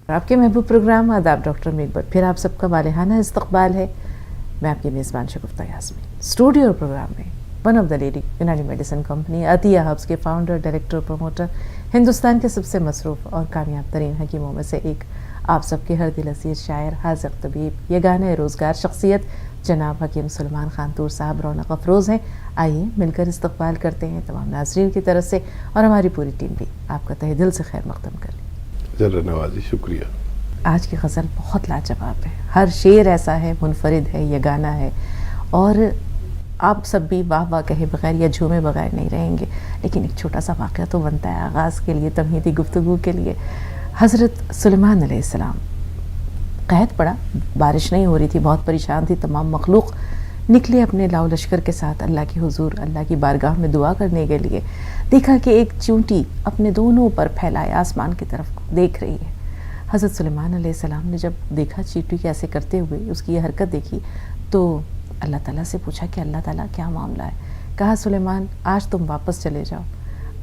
आपके महबूब प्रोग्राम आदाब डॉक्टर में एक बार फिर आप सबका वालेहाना इस्तकबाल है। मैं आपकी मेज़बान शगुफ्ता यास्मीन स्टूडियो प्रोग्राम में वन ऑफ द लेडी यूनानी मेडिसिन कंपनी अतिया हब्स के फाउंडर, डायरेक्टर, प्रमोटर, हिंदुस्तान के सबसे मसरूफ़ और कामयाब तरीन हकीमों में से एक, आप सबके हर दिल असीर शायर, हाज़िर तबीब, यगाने रोज़गार शख्सियत जनाब हकीम सुलेमान खान तूर साहब रौनक अफरोज़ हैं। आइए मिलकर इस्तकबाल करते हैं तमाम नाज़रीन की तरफ से, और हमारी पूरी टीम भी आपका तहे दिल से खैर मक़दम कर ले। ज़रा नवाज़ी, शुक्रिया। आज की गज़ल बहुत लाजवाब है, हर शेर ऐसा है, मुनफरिद है, यगाना है, और आप सब भी वाह वाह कहे बगैर या झूमे बगैर नहीं रहेंगे। लेकिन एक छोटा सा वाक़या तो बनता है आगाज़ के लिए, तमहीदी गुफ्तगू के लिए। हज़रत सुलेमान अलैहिस्सलाम क़हत पड़ा, बारिश नहीं हो रही थी, बहुत परेशान थी तमाम मखलूक, निकले अपने लाओ लश्कर के साथ अल्लाह की हुजूर, अल्लाह की बारगाह में दुआ करने के लिए। देखा कि एक चींटी अपने दोनों पर फैलाए आसमान की तरफ देख रही है। हज़रत सुलेमान अलैहिस्सलाम ने जब देखा चींटी कैसे करते हुए, उसकी ये हरकत देखी, तो अल्लाह ताला से पूछा कि अल्लाह ताला क्या मामला है। कहा सुलेमान आज तुम वापस चले जाओ,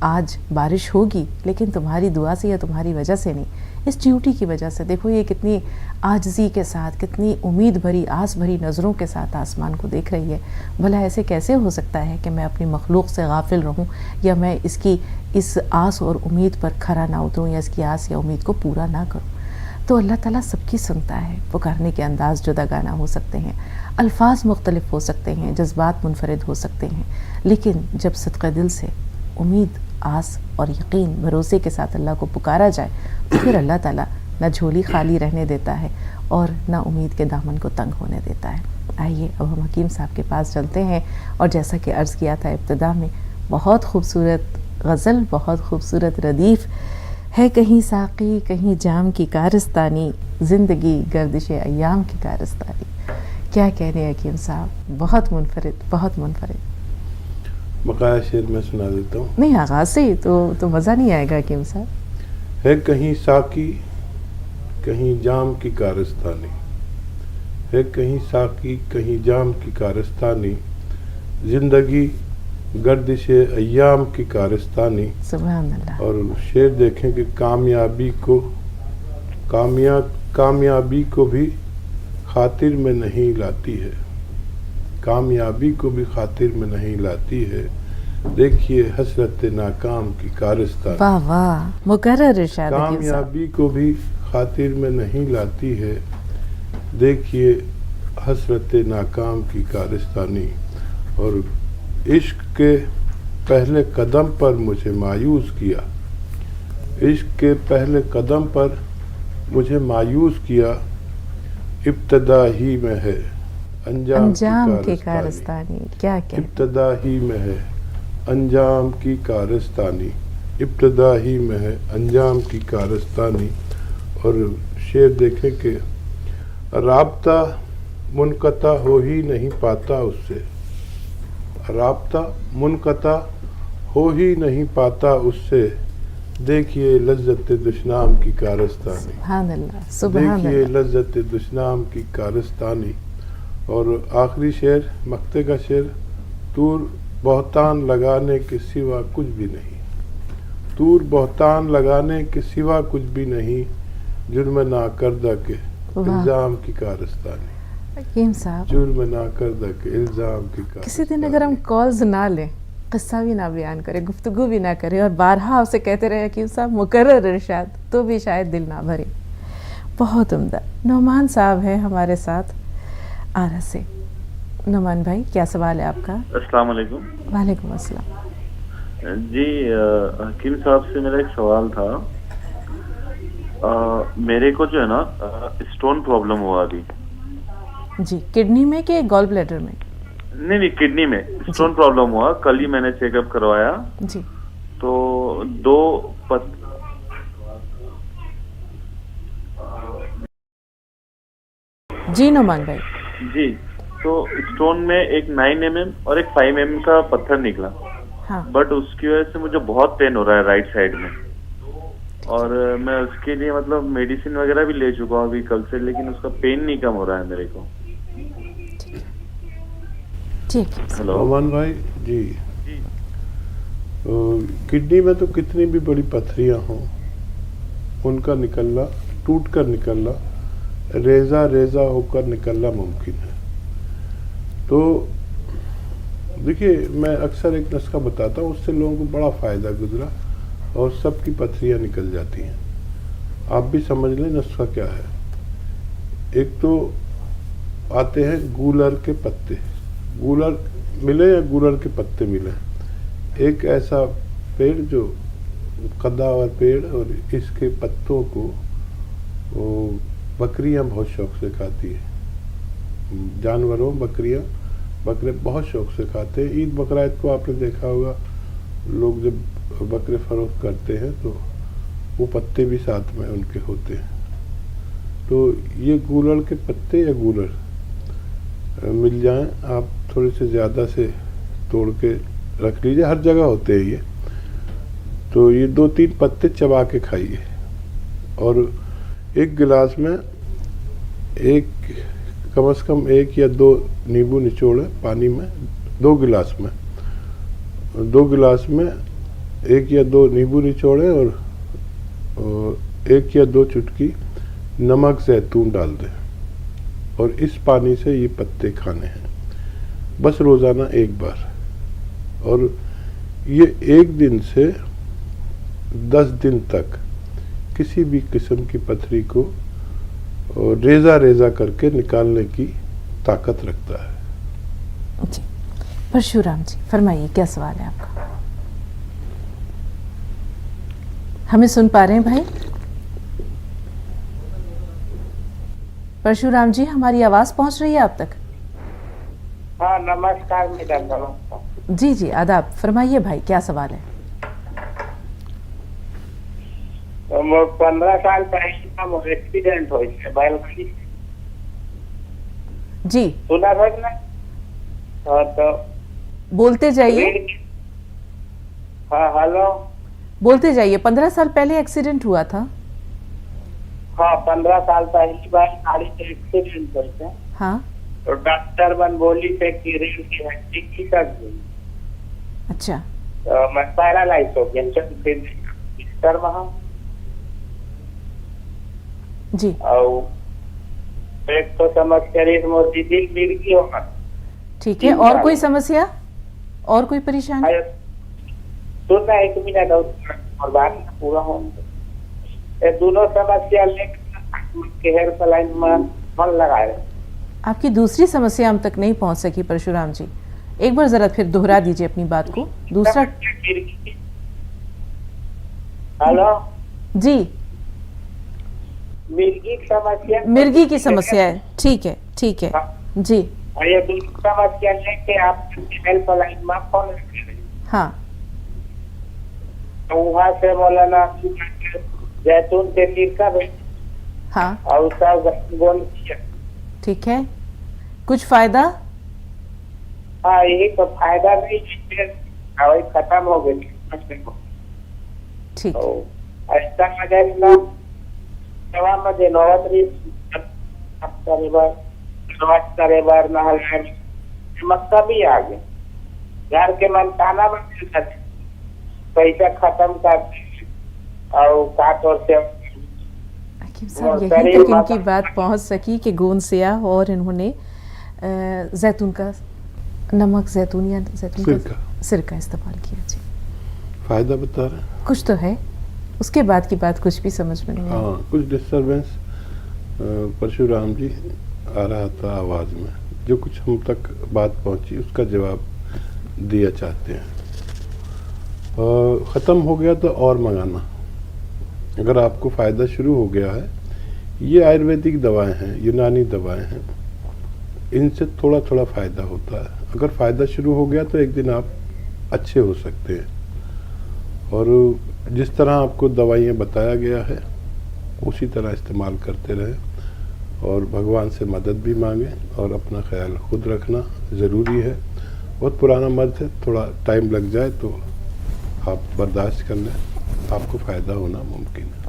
आज बारिश होगी लेकिन तुम्हारी दुआ से या तुम्हारी वजह से नहीं, इस चींटी की वजह से। देखो ये कितनी आजिज़ी के साथ, कितनी उम्मीद भरी, आस भरी नज़रों के साथ आसमान को देख रही है। भला ऐसे कैसे हो सकता है कि मैं अपनी मखलूक से गाफिल रहूं, या मैं इसकी इस आस और उम्मीद पर खरा ना उतरूं, या इसकी आस या उम्मीद को पूरा ना करूं। तो अल्लाह ताला सबकी सुनता है। पुकारने के अंदाज़ जुदागाना हो सकते हैं, अल्फाज मुख्तलिफ हो सकते हैं, जज्बात मुनफरिद हो सकते हैं, लेकिन जब सदक़े दिल से उम्मीद, आस और यकीन, भरोसे के साथ अल्लाह को पुकारा जाए, तो फिर अल्लाह ताला ना झोली खाली रहने देता है और ना उम्मीद के दामन को तंग होने देता है। आइए अब हम हकीम साहब के पास चलते हैं, और जैसा कि अर्ज़ किया था इब्तिदा में, बहुत खूबसूरत गज़ल, बहुत खूबसूरत रदीफ़ है। कहीं साक़ी कहीं जाम की कारस्तानी, ज़िंदगी गर्दिश अय्याम की कारस्तानी। क्या कहने हकीम साहब, बहुत मुनफरिद, बहुत मुनफरिद। बकाया शेर मैं सुना देता हूँ। नहीं, आगाज़ से ही तो मज़ा नहीं आएगा हकीम साहब। है कहीं साकी कहीं जाम की कारस्तानी, है कहीं साकी कहीं जाम की कारस्तानी, ज़िंदगी गर्दिश अय्याम की कारस्तानी। सुभान अल्लाह। और शेर देखें कि कामयाबी को भी खातिर में नहीं लाती है, कामयाबी को भी खातिर में नहीं लाती है, देखिए हसरत नाकाम की कारस्तानी। वाह वाह, मुकर्रर इरशाद। कामयाबी को भी खातिर में नहीं लाती है, देखिए हसरत नाकाम की कारस्तानी। और इश्क के पहले कदम पर मुझे मायूस किया, इश्क के पहले कदम पर मुझे मायूस किया, इब्तदा ही में है अंजाम की कारस्तानी। क्या कहते, इब्तदा ही में है अंजाम की कारस्तानी, इब्तदा ही में है अंजाम की कारस्तानी। और शेर देखें कि राब्ता मुनक़ता हो ही नहीं पाता उससे, राब्ता मुनक़ता हो ही नहीं पाता उससे, देखिए लज्जत दुश्नाम की कारस्तानी। सुभान अल्लाह, सुभान अल्लाह। देखिए लज्जत दुश्नाम की कारस्तानी। और आखिरी शेर, मक्ते का शेर, तूर बहतान लगाने के सिवा कुछ भी नहीं, तूर बहतान लगाने के सिवा कुछ भी नहीं, जुर्म नाकर्दा के इल्ज़ाम की कारस्तानी। हकीम साहब, जुर्म नाकर्दा के इल्ज़ाम की कारस्तानी। किसी दिन अगर हम कॉल्स ना लें, क़स्सा भी ना बयान करें, गुफ्तगू भी ना करें, और बारहा आपसे कहते रहे हकीम साहब मुकर्रर इरशाद, तो भी शायद दिल ना भरे। बहुत उम्दा। नौमान साहब हैं हमारे साथ आरा से। नौमान भाई, क्या सवाल है आपका? अस्सलाम वालेकुम। वालेकुम अस्सलाम। जी हकीम साहब से मेरा एक सवाल था। मेरे को जो है ना स्टोन प्रॉब्लम हुआ अभी। जी, किडनी में कि गॉल ब्लैडर में? नहीं, किडनी में स्टोन प्रॉब्लम हुआ। कल ही मैंने चेकअप करवाया। जी। तो जी नौमान भाई। जी, तो स्टोन में एक 9 mm और एक 5 mm का पत्थर निकला। हाँ। बट उसकी वजह से मुझे बहुत पेन हो रहा है राइट साइड में, और मैं उसके लिए मतलब मेडिसिन वगैरह भी ले चुका हूँ अभी कल से, लेकिन उसका पेन नहीं कम हो रहा है मेरे को। ठीक। हेलो अमन भाई जी, किडनी में तो कितनी भी बड़ी पथरियां हों, उनका निकलना टूट कर निकलना, रेजा रेजा होकर निकलना मुमकिन है। तो देखिए, मैं अक्सर एक नुस्खा बताता हूँ, उससे लोगों को बड़ा फ़ायदा गुजरा और सबकी पथरियाँ निकल जाती हैं। आप भी समझ लें नुस्खा क्या है। एक तो आते हैं गूलर के पत्ते, गूलर मिले या गूलर के पत्ते मिले, एक ऐसा पेड़ जो कद्दावर पेड़, और इसके पत्तों को बकरियां बहुत शौक से खाती है। जानवरों, बकरियां, बकरे बहुत शौक से खाते हैं। ईद बकराईद को आपने देखा होगा, लोग जब बकरे फरोख्त करते हैं तो वो पत्ते भी साथ में उनके होते हैं। तो ये गूलर के पत्ते या गूलर मिल जाएं, आप थोड़े से ज़्यादा से तोड़ के रख लीजिए, हर जगह होते हैं ये। तो ये 2-3 पत्ते चबा के खाइए, और एक गिलास में कम से कम 1 या 2 नींबू निचोड़े पानी में, 2 गिलास में 1 या 2 नींबू निचोड़े और 1 या 2 चुटकी नमक जैतून डाल दें, और इस पानी से ये पत्ते खाने हैं, बस रोज़ाना 1 बार। और ये 1 दिन से 10 दिन तक किसी भी किस्म की पथरी को रेजा रेजा करके निकालने की ताकत रखता है। जी, परशुराम जी फरमाइए, क्या सवाल है आपका? हमें सुन पा रहे हैं भाई? परशुराम जी, हमारी आवाज पहुंच रही है आप तक? हाँ, नमस्कार मैडम, नमस्कार। जी जी, आदाब। फरमाइए भाई, क्या सवाल है? 15 साल पहले मोर एक्सीडेंट हो बैलगाड़ी, जी सुना था ना? तो बोलते जाइए। हाँ, हेलो, बोलते जाइए। 15 साल पहले एक्सीडेंट हुआ था? हाँ, 15 साल पहली बार गाड़ी से एक्सीडेंट हुई थी। हाँ। तो डॉक्टर बन बोली थे कि रीढ़ की हड्डी खिसक गई। अच्छा। तो मैं पैरालाइज हो गया, फिर बिस्तर वहाँ। जी। और एक तो समस्या रही मोदी दिल मिर्गी होगा। ठीक है, और कोई समस्या, और कोई परेशानी? सुनना 1 मिनट और बात पूरा होने। ये दोनों समस्या लेकर हेल्पलाइन में फोन लगाए। आपकी दूसरी समस्या हम तक नहीं पहुंच सकी परशुराम जी, एक बार जरा फिर दोहरा दीजिए अपनी बात को। दूसरा। हेलो जी, मिर्गी की समस्या, मिर्गी की समस्या है। ठीक है, ठीक है। जी। और ये दूसरी समस्या लेके आप हेल्पलाइन में फोन लगाए। हाँ। तो वहाँ से मौलाना जैतून के सिरका भेज। हाँ। और सब बोल दिया। ठीक है, कुछ फायदा? हाँ, यही तो फायदा नहीं, दवाई खत्म हो गई। ठीक। ऐसा मजा दवा मध्ये नवरात्री करे बार नहलाए मत भी आ गए। घर के मन ताना बन पैसा खत्म कर और काट और से साहब यहीं तक इनकी बात पहुंच सकी कि गोंद सियाह और इन्होंने जैतून का नमक, जैतून या जैतून का सिरका इस्तेमाल किया। जी, फायदा बता रहे हैं, कुछ तो है। उसके बाद की बात कुछ भी समझ में नहीं आई। हाँ, कुछ डिस्टर्बेंस परशुराम जी आ रहा था आवाज़ में, जो कुछ हम तक बात पहुंची उसका जवाब दिया चाहते हैं। ख़त्म हो गया तो और मंगाना। अगर आपको फ़ायदा शुरू हो गया है, ये आयुर्वेदिक दवाएं हैं, यूनानी दवाएं हैं, इनसे थोड़ा थोड़ा फ़ायदा होता है। अगर फ़ायदा शुरू हो गया तो एक दिन आप अच्छे हो सकते हैं। और जिस तरह आपको दवाइयाँ बताया गया है उसी तरह इस्तेमाल करते रहें और भगवान से मदद भी मांगें और अपना ख्याल खुद रखना ज़रूरी है। बहुत पुराना मर्द है, थोड़ा टाइम लग जाए तो आप बर्दाश्त कर लें, आपको फ़ायदा होना मुमकिन है।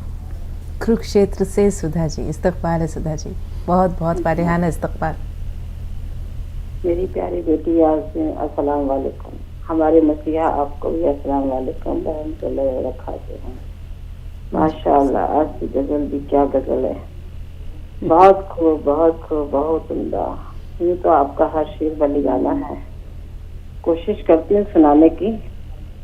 कुरुक्षेत्र से सुधा जी, इस्तकबाल है सुधा जी, बहुत बहुत फारिहाना इस्तकबाल। मेरी प्यारी बेटी अस्सलाम वालेकुम। हमारे मसीहा आपको भी अस्सलाम वालेकुम बहन को खाते हैं। माशाअल्लाह, आज की गजल भी क्या गजल है, बहुत खूब, बहुत खूब, बहुत उम्दा। ये तो आपका हर शेर बली गाना है। कोशिश करती हूँ सुनाने की,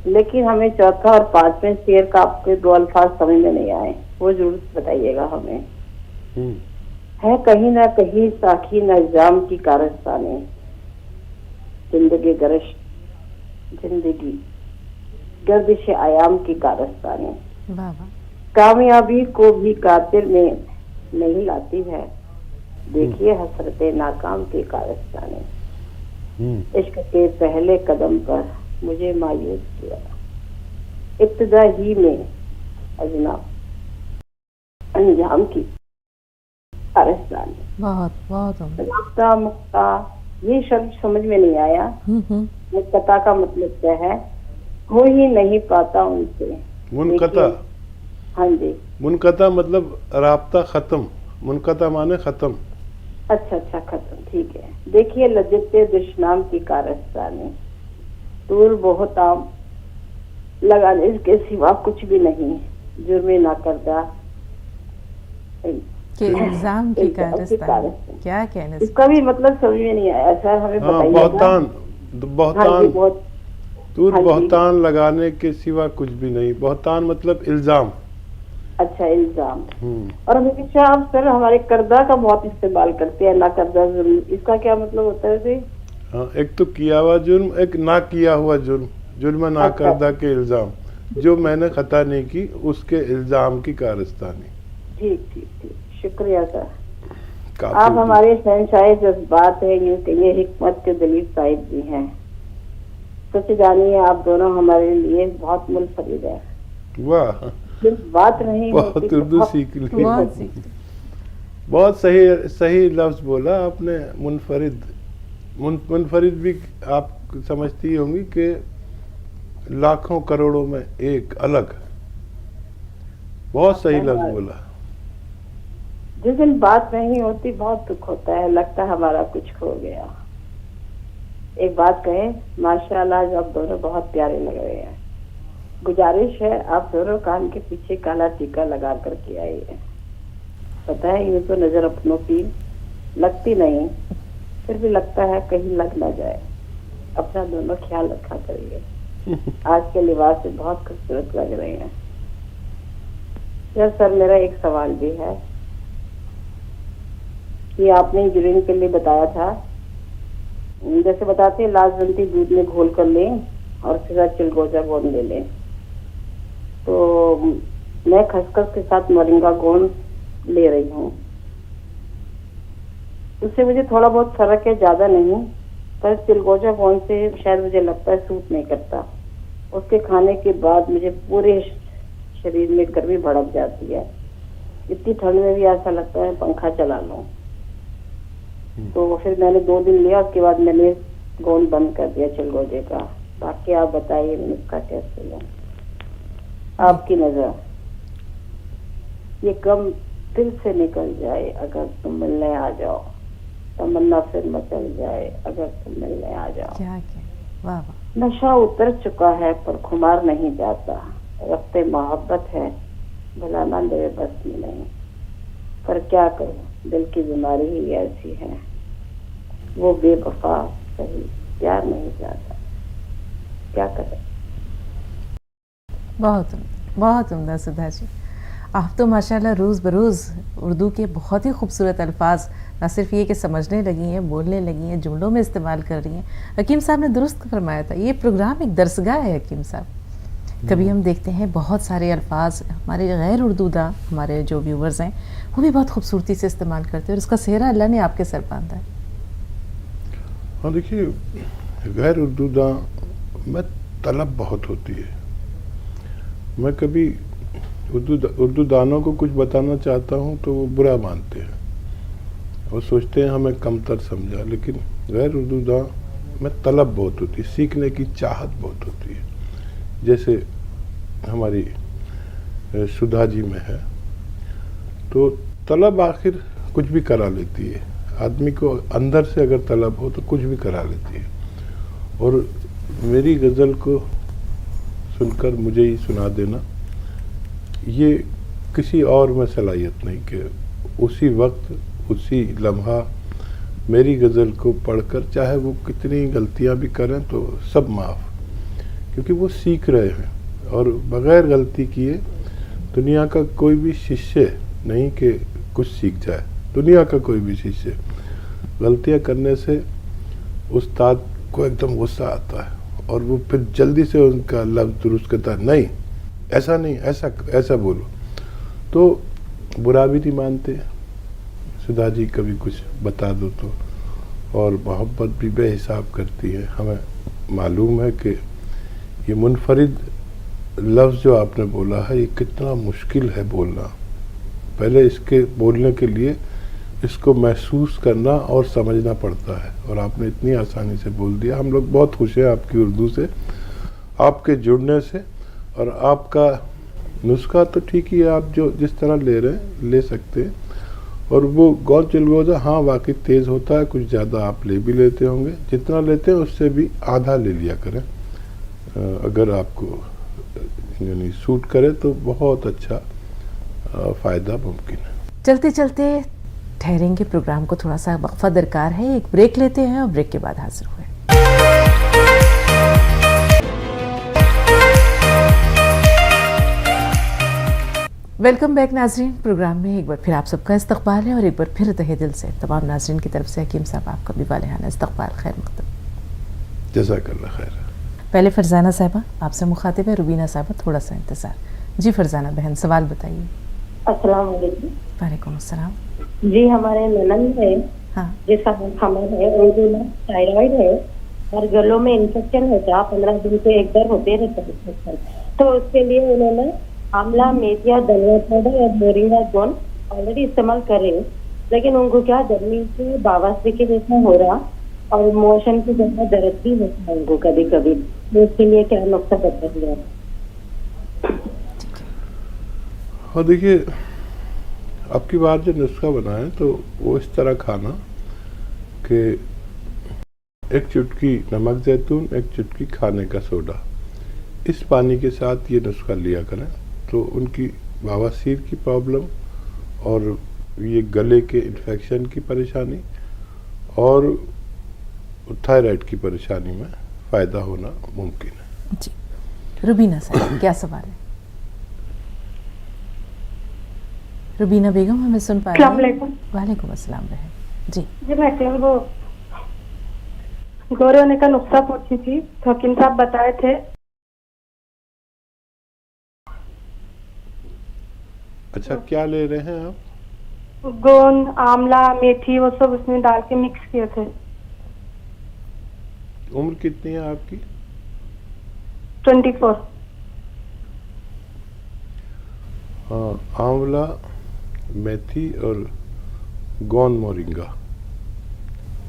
लेकिन हमें चौथा और पांचवें शेर का आपके 2 अल्फाज समझ में नहीं आए, वो जरूर बताइएगा हमें। है कहीं ना कहीं साखी नजाम की कारस्तानी, जिंदगी गर्दिश आयाम की कारस्तानी, वाह वाह। कामयाबी को भी कातिल में नहीं लाती है, देखिए हसरत नाकाम की कारस्तानी। इश्क के पहले कदम पर मुझे मायूस किया, इब्तिदा ही में अजनब अंजाम की कारस्तानी। बहुत बहुत उम्दा। राब्ता मुक्ता, ये शब्द समझ में नहीं आया। मुक्ता का मतलब क्या है? हो ही नहीं पाता उनसे। मुनकता, हाँ जी, मुनकता मतलब राब्ता खत्म, मुनकता माने खत्म। अच्छा अच्छा, खत्म, ठीक है। देखिए लज्जते दुश्मनाम की कारस्तानी, दूर बहुत आम लगाने के सिवा कुछ भी नहीं, जुर्मे ना करदा के इल्जाम की कारस्तानी, क्या कहने से। इसका भी मतलब समझ में नहीं आया सर, हमें हाँ, बताइएगा। बहतान, हाँ जी, बहुत। दूर हाँ जी। बहतान लगाने के सिवा कुछ भी नहीं। बहतान मतलब इल्जाम। अच्छा, इल्जाम। और हमेशा आप सर हमारे करदा का बहुत इस्तेमाल करते हैं, ना करदा जुर्म, इसका क्या मतलब होता है जी? हाँ, एक तो किया हुआ जुर्म, एक ना किया हुआ जुर्म। जुर्म ना अच्छा। करदा के इल्जाम, जो मैंने खता नहीं की उसके इल्जाम की कारस्तानी। ठीक ठीक ठीक, शुक्रिया सर। काफी आप हमारे शहंशाह जज्बात हैं, यूं कहिए हिकमत के दलील साहिब भी हैं। सच जानिए आप दोनों हमारे लिए बहुत मुनफरिद है। वाह, सिर्फ बात नहीं बहुत होती, उर्दू सीख ली। बहुत सीख। बहुत सही सही लफ्ज बोला आपने, मुनफरिद। मुनफरिद भी आप समझती होंगी कि लाखों करोड़ों में एक अलग। बहुत सही लफ्ज बोला। जिस दिन बात नहीं होती बहुत दुख होता है, लगता है हमारा कुछ खो गया। एक बात कहें, माशाल्लाह आज आप दोनों बहुत प्यारे लग रहे हैं। गुजारिश है आप दोनों कान के पीछे काला टीका लगा कर के आइए। पता है यूं तो नजर अपनों की लगती नहीं, फिर भी लगता है कहीं लग ना जाए। अपना दोनों ख्याल रखा करिए। आज के लिबास से बहुत खूबसूरत लग रहे हैं। सर मेरा एक सवाल भी है कि आपने यूरिन के लिए बताया था, जैसे बताते हैं लाजवंती दूध में घोल कर लें और उसके साथ चिलगोजा गोंद ले लें, तो मैं खसखस के साथ मोरिंगा गोंद ले रही हूँ। उससे मुझे थोड़ा बहुत फर्क है, ज्यादा नहीं, पर चिलगोजा गोंद से शायद मुझे लगता है सूट नहीं करता। उसके खाने के बाद मुझे पूरे शरीर में गर्मी भड़क जाती है। इतनी ठंड में भी ऐसा लगता है पंखा चला लूं। तो फिर मैंने 2 दिन लिया, उसके बाद मैंने गोंद बंद कर दिया चिलगोजे का। बाकी आप बताइए नुस्खा कैसे लूं? आपकी नजर ये गम दिल से निकल जाए अगर तुम मिलने आ जाओ, तमन्ना फिर मचल जाए अगर तुम मिलने आ जाओ। क्या वाह वाह। नशा उतर चुका है पर खुमार नहीं जाता, रफ्ते मोहब्बत है भुलाना मेरे बस में नहीं, पर क्या करूं दिल की बीमारी ही ऐसी है, वो बेवफा सही प्यार नहीं जाता, क्या करें। बहुत उम्दा सुधा जी। आप तो माशाल्लाह रोज़ बरोज़ उर्दू के बहुत ही खूबसूरत अल्फाज न सिर्फ ये कि समझने लगी हैं, बोलने लगी हैं, जुमलों में इस्तेमाल कर रही हैं। हकीम साहब ने दुरुस्त फरमाया था, ये प्रोग्राम एक दरसगाह है हकीम साहब। कभी हम देखते हैं बहुत सारे अल्फाज हमारे गैर उर्दूदा हमारे जो व्यूवर्स हैं वो भी बहुत खूबसूरती से इस्तेमाल करते हैं, और उसका सेहरा अल्लाह ने आपके सर बांधा है। हाँ देखिए, गैर उर्दूदा में तलब बहुत होती है। मैं कभी उर्दू दानों को कुछ बताना चाहता हूँ तो वो बुरा मानते हैं और सोचते हैं हमें कमतर समझा, लेकिन गैर उर्दू दान में तलब बहुत होती है, सीखने की चाहत बहुत होती है। जैसे हमारी सुधा जी में है, तो तलब आखिर कुछ भी करा लेती है। आदमी को अंदर से अगर तलब हो तो कुछ भी करा लेती है। और मेरी गज़ल को सुनकर मुझे ही सुना देना, ये किसी और में सलाहियत नहीं कि उसी वक्त उसी लम्हा मेरी गज़ल को पढ़कर चाहे वो कितनी गलतियां भी करें तो सब माफ़, क्योंकि वो सीख रहे हैं। और बग़ैर गलती किए दुनिया का कोई भी शिष्य नहीं कि कुछ सीख जाए। दुनिया का कोई भी शिष्य गलतियां करने से उस्ताद को एकदम गुस्सा आता है और वो फिर जल्दी से उनका लफ्ज़ दुरुस्त करता है, नहीं ऐसा नहीं, ऐसा बोलो। तो बुरा भी नहीं मानते, सुधा जी कभी कुछ बता दो तो, और मोहब्बत भी बेहिसाब करती है। हमें मालूम है कि ये मुनफरिद लफ्ज़ जो आपने बोला है ये कितना मुश्किल है बोलना। पहले इसके बोलने के लिए इसको महसूस करना और समझना पड़ता है, और आपने इतनी आसानी से बोल दिया। हम लोग बहुत खुश हैं आपकी उर्दू से, आपके जुड़ने से। और आपका नुस्खा तो ठीक ही है, आप जो जिस तरह ले रहे हैं ले सकते हैं। और वो गौर चिलगोजा हाँ वाकई तेज़ होता है, कुछ ज़्यादा आप ले भी लेते होंगे, जितना लेते हैं उससे भी आधा ले लिया करें। अगर आपको यानी सूट करे तो बहुत अच्छा फ़ायदा मुमकिन है। चलते चलते ठहरेंगे, प्रोग्राम को थोड़ा सा वक्फा दरकार है, एक ब्रेक लेते हैं और ब्रेक के बाद हाजिर हुए। वेलकम बैक नाजरीन। प्रोग्राम में एक बार फिर आप सबका इस्तकबाल है और एक बार फिर तहे दिल से तमाम नाजरीन की तरफ से हकीम साहब आपका भी वालेहाना इस्तकबाल, खैर मकदम। जज़ाकल्लाह खैर। पहले फरजाना साहिबा आपसे मुखातिब है, रुबीना साहिबा थोड़ा सा इंतज़ार। जी फरजाना बहन, सवाल बताइए। अस्सलाम वालेकुम। वालेकुम अस्सलाम। जी हमारे ननद है, हाँ जैसा हमर है, उनको ना थायराइड है और गलों में इन्फेक्शन होता है, 15 दिन से एक बार होते रहता है इन्फेक्शन। तो उसके लिए उन्होंने आंवला, मेथिया, धनिया पाउडर और मोरिंगा गोन ऑलरेडी इस्तेमाल करे, लेकिन उनको क्या गर्मी से बावासीर के जैसा हो रहा और मोशन की जगह दर्द भी होता है उनको कभी कभी। तो उसके लिए क्या नुस्खा बताइए? हाँ देखिए, आपकी बार जो नुस्खा बनाए तो वो इस तरह खाना कि एक चुटकी नमक जैतून, एक चुटकी खाने का सोडा, इस पानी के साथ ये नुस्खा लिया करें तो उनकी बवासीर की प्रॉब्लम और ये गले के इन्फेक्शन की परेशानी और थायराइड की परेशानी में फ़ायदा होना मुमकिन है। जी रुबीना साहब क्या सवाल है? रुबीना बेगम हमें सुन पा रही हैं? वालेकुम अस्सलाम बहन। जी जी मैं कल वो गोरे होने का नुस्खा पूछी थी तो हकीम साहब बताए थे। अच्छा, क्या ले रहे हैं आप? गोंद, आंवला, मेथी वो सब उसमें डाल के मिक्स किए थे। उम्र कितनी है आपकी? 24। हाँ, आंवला, मेथी और गोंद मोरिंगा,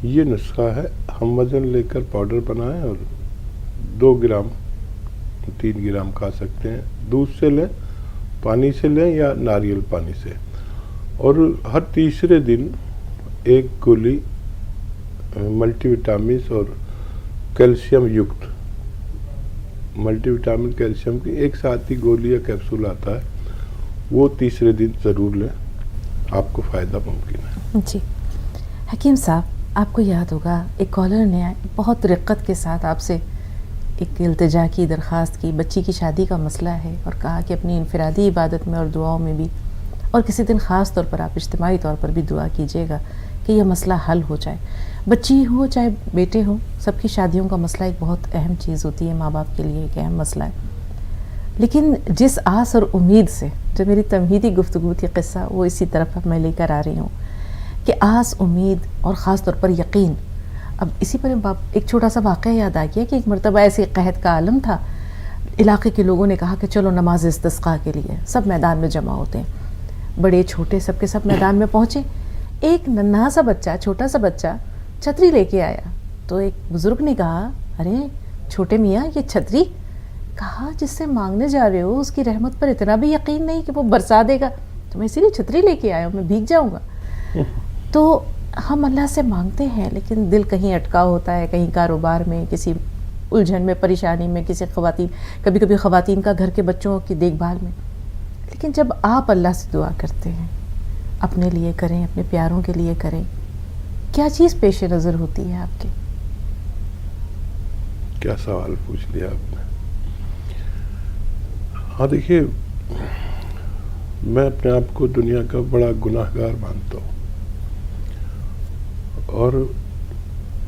ये नुस्खा है। हम वज़न लेकर पाउडर बनाएं और 2 ग्राम 3 ग्राम खा सकते हैं। दूध से लें, पानी से लें या नारियल पानी से। और हर तीसरे दिन एक गोली मल्टीविटामिन और कैल्शियम युक्त, मल्टीविटामिन कैल्शियम की एक साथ ही गोली या कैप्सूल आता है, वो तीसरे दिन ज़रूर लें, आपको फ़ायदा मुमकिन है। जी हकीम साहब, आपको याद होगा एक कॉलर ने बहुत रिक्कत के साथ आपसे एक इल्तिजा की, दरख्वास्त की, बच्ची की शादी का मसला है और कहा कि अपनी इनफरादी इबादत में और दुआओं में भी और किसी दिन ख़ास तौर पर आप इज्तिमाई तौर पर भी दुआ कीजिएगा कि यह मसला हल हो जाए। बच्ची हो चाहे बेटे हो, सबकी शादियों का मसला एक बहुत अहम चीज़ होती है, माँ बाप के लिए एक अहम मसला है। लेकिन जिस आस और उम्मीद से जो मेरी तमहीदी गुफ्तगू की क़िस्सा वो इसी तरफ मैं लेकर आ रही हूँ कि आस, उम्मीद और ख़ास तौर पर यकीन। अब इसी पर एक छोटा सा वाक़या याद आ गया कि एक मरतबा ऐसे कहत का आलम था, इलाके के लोगों ने कहा कि चलो नमाज इस्तिस्क़ा के लिए सब मैदान में जमा होते हैं। बड़े छोटे सब के सब मैदान में पहुँचे। एक नन्हा सा बच्चा, छोटा सा बच्चा छतरी लेके आया तो एक बुज़ुर्ग ने कहा, अरे छोटे मियाँ ये छतरी? कहा जिससे मांगने जा रहे हो उसकी रहमत पर इतना भी यकीन नहीं कि वो बरसा देगा, तो मैं इसीलिए छतरी लेके आया हूँ, मैं भीग जाऊँगा। तो हम अल्लाह से मांगते हैं लेकिन दिल कहीं अटका होता है, कहीं कारोबार में, किसी उलझन में, परेशानी में, किसी ख़वातीन, कभी कभी ख़वातीन का घर के बच्चों की देखभाल में। لیکن جب آپ اللہ سے دعا کرتے ہیں، اپنے لیے کریں، اپنے پیاروں کے لیے کریں، کیا چیز پیش نظر ہوتی ہے آپ کے؟ کیا سوال پوچھ لیا آپ نے. ہاں دیکھیے، میں اپنے آپ کو دنیا کا بڑا گناہ گار مانتا ہوں، اور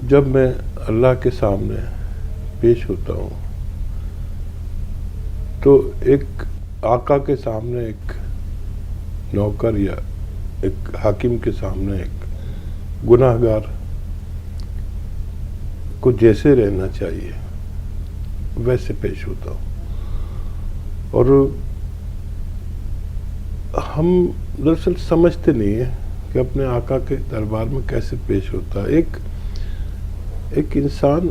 جب میں اللہ کے سامنے پیش ہوتا ہوں تو ایک آقا کے سامنے ایک نوکر یا ایک حاکم کے سامنے ایک گناہ گار کو جیسے رہنا چاہیے ویسے پیش ہوتا ہوں. اور ہم دراصل سمجھتے نہیں ہیں کہ اپنے آقا کے دربار میں کیسے پیش ہوتا ہے. ایک انسان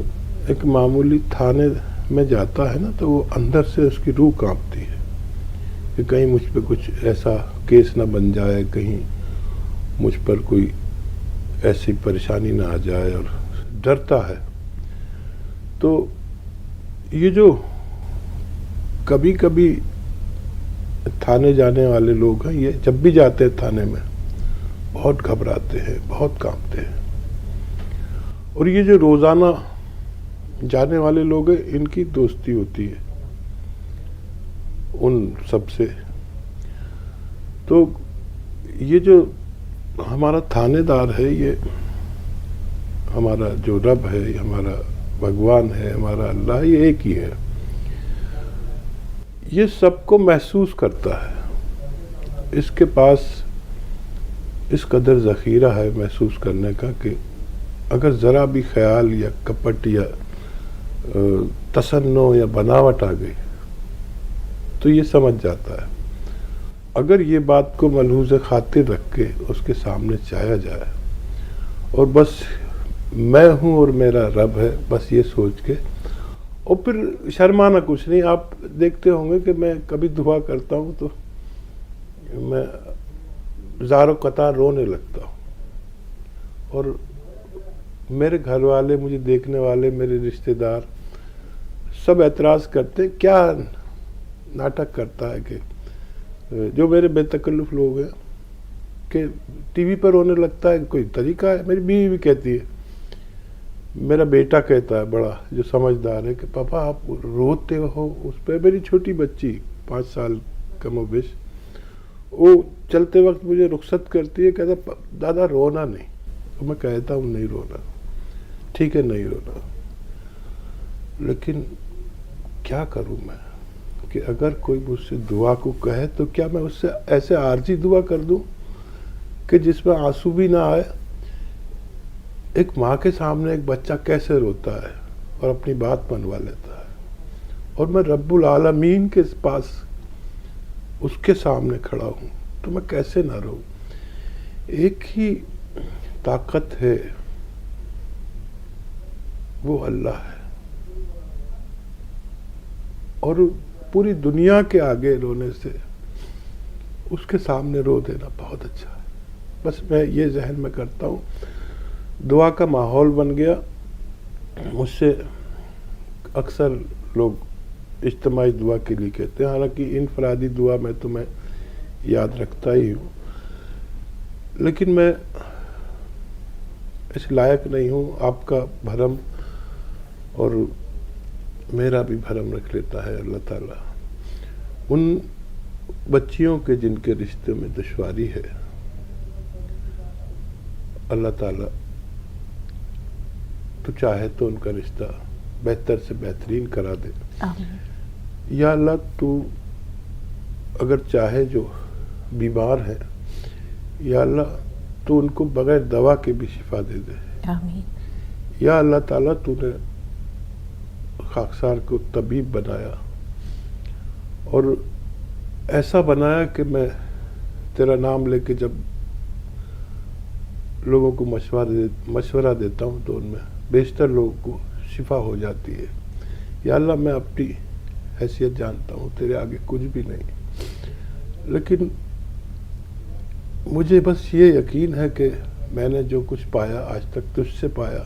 ایک معمولی تھانے میں جاتا ہے نا، تو وہ اندر سے اس کی روح کانپتی ہے کہ کہیں مجھ پہ کچھ ایسا کیس نہ بن جائے، کہیں مجھ پر کوئی ایسی پریشانی نہ آ جائے، اور ڈرتا ہے. تو یہ جو کبھی کبھی تھانے جانے والے لوگ ہیں، یہ جب بھی جاتے ہیں تھانے میں بہت گھبراتے ہیں، بہت کانپتے ہیں. اور یہ جو روزانہ جانے والے لوگ ہیں، ان کی دوستی ہوتی ہے ان سب سے. تو یہ جو ہمارا تھانے دار ہے، یہ ہمارا جو رب ہے، یہ ہمارا بھگوان ہے، ہمارا اللہ ہے، یہ ایک ہی ہے. یہ سب کو محسوس کرتا ہے. اس کے پاس اس قدر ذخیرہ ہے محسوس کرنے کا کہ اگر ذرا بھی خیال یا کپٹ یا تصنع یا بناوٹ آ گئی تو یہ سمجھ جاتا ہے. اگر یہ بات کو ملحوظ خاطر رکھ کے اس کے سامنے چایا جائے اور بس میں ہوں اور میرا رب ہے، بس یہ سوچ کے، اور پھر شرمانا کچھ نہیں. آپ دیکھتے ہوں گے کہ میں کبھی دعا کرتا ہوں تو میں زاروں قطار رونے لگتا ہوں، اور میرے گھر والے، مجھے دیکھنے والے، میرے رشتہ دار سب اعتراض کرتے ہیں، کیا ناٹک کرتا ہے کہ جو میرے بے تکلف لوگ ہیں کہ ٹی وی پر رونے لگتا ہے، کوئی طریقہ ہے؟ میری بیوی بھی کہتی ہے، میرا بیٹا کہتا ہے بڑا، جو سمجھدار ہے، کہ پاپا آپ روتے ہو اس پہ. میری چھوٹی بچی 5 سال کم و بیش، وہ چلتے وقت مجھے رخصت کرتی ہے، کہتا دادا رونا نہیں. تو میں کہتا ہوں نہیں رونا، ٹھیک ہے نہیں رونا. لیکن کیا کروں میں کہ اگر کوئی مجھ سے دعا کو کہے تو کیا میں اس سے ایسے عارضی دعا کر دوں کہ جس میں آنسو بھی نہ آئے؟ ایک ماں کے سامنے ایک بچہ کیسے روتا ہے اور اپنی بات منوا لیتا ہے، اور میں رب العالمین کے پاس اس کے سامنے کھڑا ہوں تو میں کیسے نہ رہوں؟ ایک ہی طاقت ہے، وہ اللہ ہے، اور پوری دنیا کے آگے رونے سے اس کے سامنے رو دینا بہت اچھا ہے. بس میں یہ ذہن میں کرتا ہوں. دعا کا ماحول بن گیا. مجھ سے اکثر لوگ اجتماعی دعا کے لیے کہتے ہیں، حالانکہ انفرادی دعا میں تو میں یاد رکھتا ہی ہوں، لیکن میں اس لائق نہیں ہوں. آپ کا بھرم اور میرا بھی بھرم رکھ لیتا ہے اللہ تعالیٰ. ان بچیوں کے جن کے رشتے میں دشواری ہے، اللہ تعالیٰ تو چاہے تو ان کا رشتہ بہتر سے بہترین کرا دے. یا اللہ تو اگر چاہے جو بیمار ہیں، یا اللہ تو ان کو بغیر دوا کے بھی شفا دے دے. یا اللہ تعالیٰ تو نے خاکسار کو طبیب بنایا اور ایسا بنایا کہ میں تیرا نام لے کے جب لوگوں کو مشورہ دیتا ہوں تو ان میں بیشتر لوگوں کو شفا ہو جاتی ہے. یا اللہ میں اپنی حیثیت جانتا ہوں، تیرے آگے کچھ بھی نہیں، لیکن مجھے بس یہ یقین ہے کہ میں نے جو کچھ پایا آج تک تجھ سے پایا،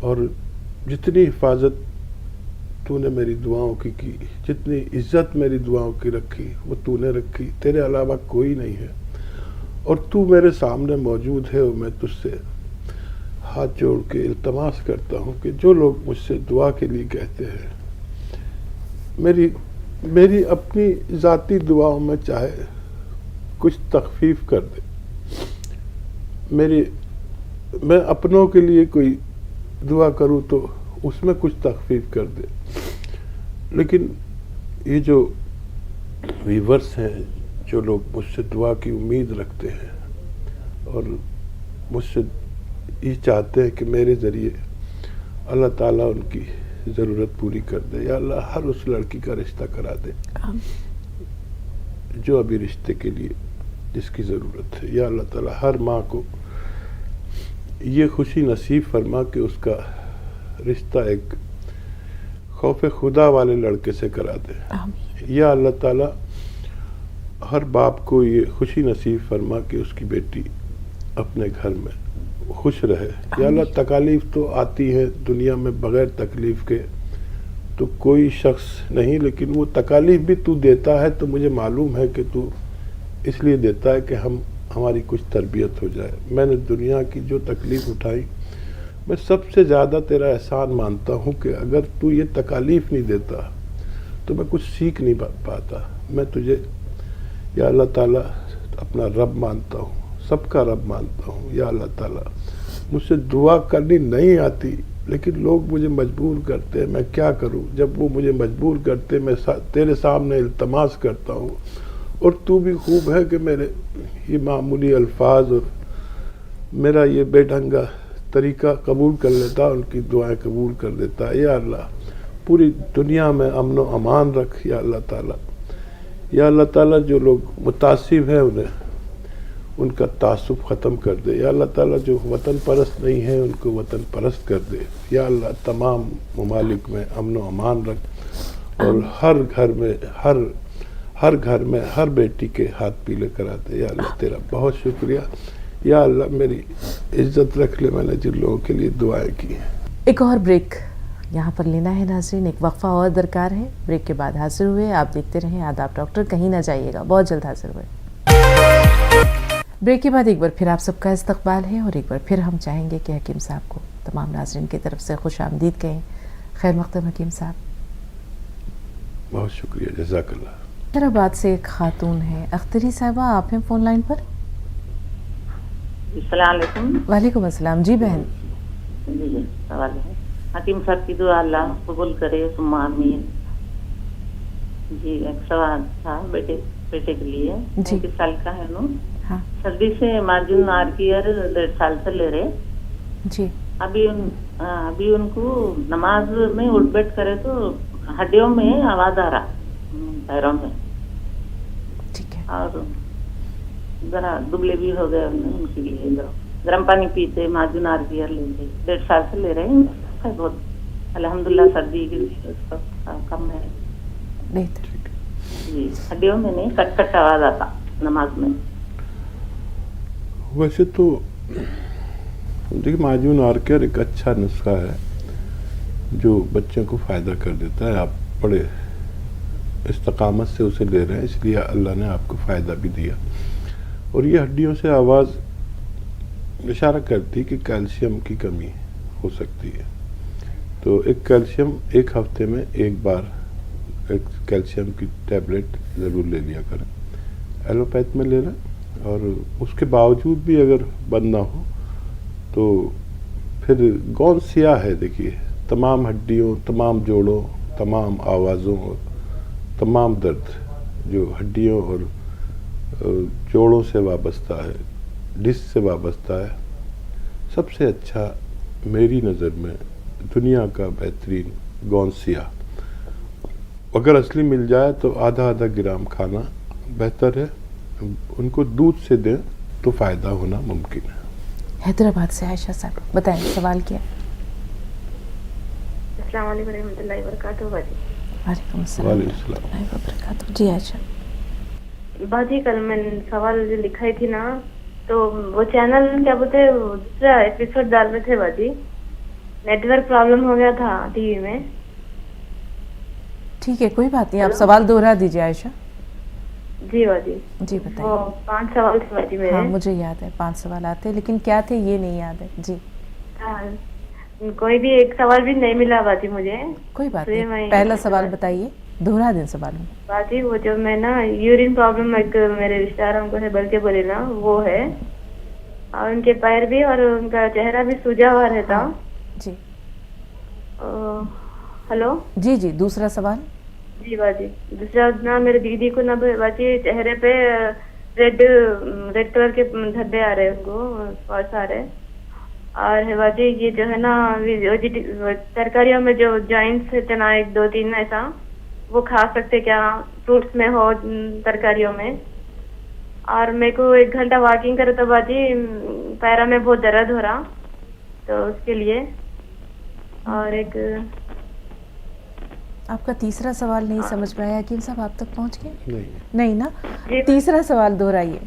اور جتنی حفاظت तूने मेरी दुआओं की जितनी इज्जत मेरी दुआओं की रखी वो तूने रखी, तेरे अलावा कोई नहीं है और तू मेरे सामने मौजूद है। और मैं तुझसे हाथ जोड़ के इल्तमास करता हूँ कि जो लोग मुझसे दुआ के लिए कहते हैं, मेरी अपनी ज़ाती दुआओं में चाहे कुछ तखफीफ कर दे, मैं अपनों के लिए कोई दुआ करूँ तो उसमें कुछ तखफीफ कर दे। लेकिन ये जो व्यूअर्स हैं, जो लोग मुझसे दुआ की उम्मीद रखते हैं और मुझसे ये चाहते हैं कि मेरे ज़रिए अल्लाह ताला उनकी ज़रूरत पूरी कर दे, या अल्लाह हर उस लड़की का रिश्ता करा दे जो अभी रिश्ते के लिए जिसकी ज़रूरत है। या अल्लाह ताला हर माँ को ये खुशी नसीब फरमा कि उसका रिश्ता एक खौफ खुदा वाले लड़के से करा दे। या अल्लाह ताला हर बाप को ये खुशी नसीब फरमा कि उसकी बेटी अपने घर में खुश रहे। या अल्लाह तकालीफ तो आती है दुनिया में, बग़ैर तकलीफ़ के तो कोई शख्स नहीं, लेकिन वो तकालीफ भी तू देता है तो मुझे मालूम है कि तू इसलिए देता है कि हमारी कुछ तरबियत हो जाए। मैंने दुनिया की जो तकलीफ़ उठाई, मैं सबसे ज़्यादा तेरा एहसान मानता हूँ कि अगर तू ये तकालीफ नहीं देता तो मैं कुछ सीख नहीं पाता। मैं तुझे या अल्लाह ताला अपना रब मानता हूँ, सबका रब मानता हूँ। या अल्लाह ताला मुझसे दुआ करनी नहीं आती, लेकिन लोग मुझे मजबूर करते हैं, मैं क्या करूँ। जब वो मुझे मजबूर करते, मैं तेरे सामने इल्तमास करता हूँ और तू भी खूब है कि मेरे ये मामूली अल्फाज और मेरा ये बेढंगा तरीका कबूल कर लेता, उनकी दुआएं कबूल कर देता। या अल्लाह पूरी दुनिया में अमन व अमान रख या अल्लाह ताला। या अल्लाह ताला जो लोग मुतासिब हैं उन्हें उनका तासुब ख़त्म कर दे। या अल्लाह ताला जो वतन परस्त नहीं है उनको वतन परस्त कर दे। या अल्लाह तमाम ममालिक में अमन व अमान रख और हर घर में हर बेटी के हाथ पीले करा दे। या अल्लाह तेरा बहुत शुक्रिया। या अल्लाह मेरी इज्जत रख ले, मैंने जिन लोगों के लिए दुआएं की हैं। एक और ब्रेक यहाँ पर लेना है नाज़रीन, एक वक्फा और दरकार है। ब्रेक के बाद हाजिर हुए, आप देखते रहें आदाब डॉक्टर, कहीं ना जाइएगा, बहुत जल्द हाजिर हुए। ब्रेक के बाद एक बार फिर आप सबका इस्तकबाल है और एक बार फिर हम चाहेंगे कि हकीम साहब को तमाम नाज़रीन की तरफ से खुश आमदीद कहें। खैर मक़दम हकीम साहब। बहुत शुक्रिया, जज़ाकल्लाह। हैदराबाद से एक खातून है, अख्तरी साहिबा, आप हैं फ़ोन लाइन पर। वालेकुम अस्सलाम। जी बहन। जी सवाल है, हकीम साहब की दुआ अल्लाह कबूल करे, सुम्मा आमीन। जी एक सवाल था बेटे के लिए। 21 साल का है नो। हाँ। सर्दी से मार्जिन आरकीयर 1.5 साल से ले रहे जी। अभी उनको नमाज में उठ बैठ करे तो हड्डियों में आवाज आ रहा, पैरों में। ठीक है। और जरा दुबले भी हो गए उनके लिए। गर्म पानी पीते, मार्जिन आरकीयर लेते, 1.5 साल से ले रहे हैं। बहुत अल्हम्दुलिल्लाह सर्दी कम है। जी हड्डियों में नहीं, कट आवाज आता नमाज में। वैसे तो देखिए माजून आरकेयर एक अच्छा नुस्खा है जो बच्चों को फ़ायदा कर देता है। आप बड़े इस्तकामत से उसे ले रहे हैं, इसलिए अल्लाह ने आपको फ़ायदा भी दिया। और ये हड्डियों से आवाज़ इशारा करती कि कैल्शियम की कमी हो सकती है। तो एक कैल्शियम एक हफ्ते में एक बार एक कैल्शियम की टैबलेट ज़रूर ले लिया करें। एलोपैथ में ले लें, और उसके बावजूद भी अगर बंद ना हो तो फिर गौनसिया है। देखिए तमाम हड्डियों, तमाम जोड़ों, तमाम आवाज़ों और तमाम दर्द जो हड्डियों और जोड़ों से वाबस्ता है, डिस्क से वाबस्ता है, सबसे अच्छा मेरी नज़र में दुनिया का बेहतरीन गौनसिया अगर असली मिल जाए तो आधा ग्राम खाना बेहतर है। उनको दूध से दें तो फ़ायदा होना मुमकिन है। हैदराबाद से आयशा साहब, बताएं सवाल क्या। अस्सलाम वालेकुम रहमतुल्लाहि व बरकातहू। वालेकुम अस्सलाम व बरकातहू। जी आयशा बाजी, कल मैंने सवाल जो लिखाई थी ना, तो वो चैनल क्या बोलते हैं दूसरा एपिसोड डाल रहे थे बाजी, नेटवर्क प्रॉब्लम हो गया था टीवी में, ٹھیک ہے کوئی بات نہیں, آپ سوال دوہرا دیجیے عائشہ. جی باجی. جی وہ بتائیے. 5 سوال تھے باجی میرے. ہاں مجھے یاد ہے 5 سوالات تھے, لیکن کیا تھے یہ نہیں یاد ہے. جی ہاں, کوئی بھی ایک سوال بھی نہیں ملا باجی مجھے. کوئی بات تو یہ نہیں, میں پہلا سوال بتائیے, دوہرا دیں سوال. باجی وہ جو میں نا یورین پرابلم ایک میرے رشتہ داروں کو ہے بلکہ بولے نا وہ ہے, اور ان کے پیر بھی اور ان کا چہرہ بھی سوجا ہوا رہتا. ہاں جی. ہلو. جی جی, دوسرا سوال. جی باجی, دوسرا نا میرے دیدی کو نا باجی چہرے پہ ریڈ کلر کے دھبے آ رہے ان کو, اسپاٹس آ رہے. اور باجی یہ جو ہے نا ترکاریوں میں جو جوائنٹس ہے نا 1-2-3 ایسا, وہ کھا سکتے کیا فروٹس میں ہو ترکاریوں میں؟ اور میرے کو 1 گھنٹہ واکنگ کرے تو باجی پیروں میں بہت درد ہو رہا, تو اس کے لیے. اور ایک آپ کا تیسرا سوال نہیں سمجھ پایا حکیم صاحب, آپ تک پہنچ گئے؟ نہیں نا. تیسرا سوال دوہرائیے.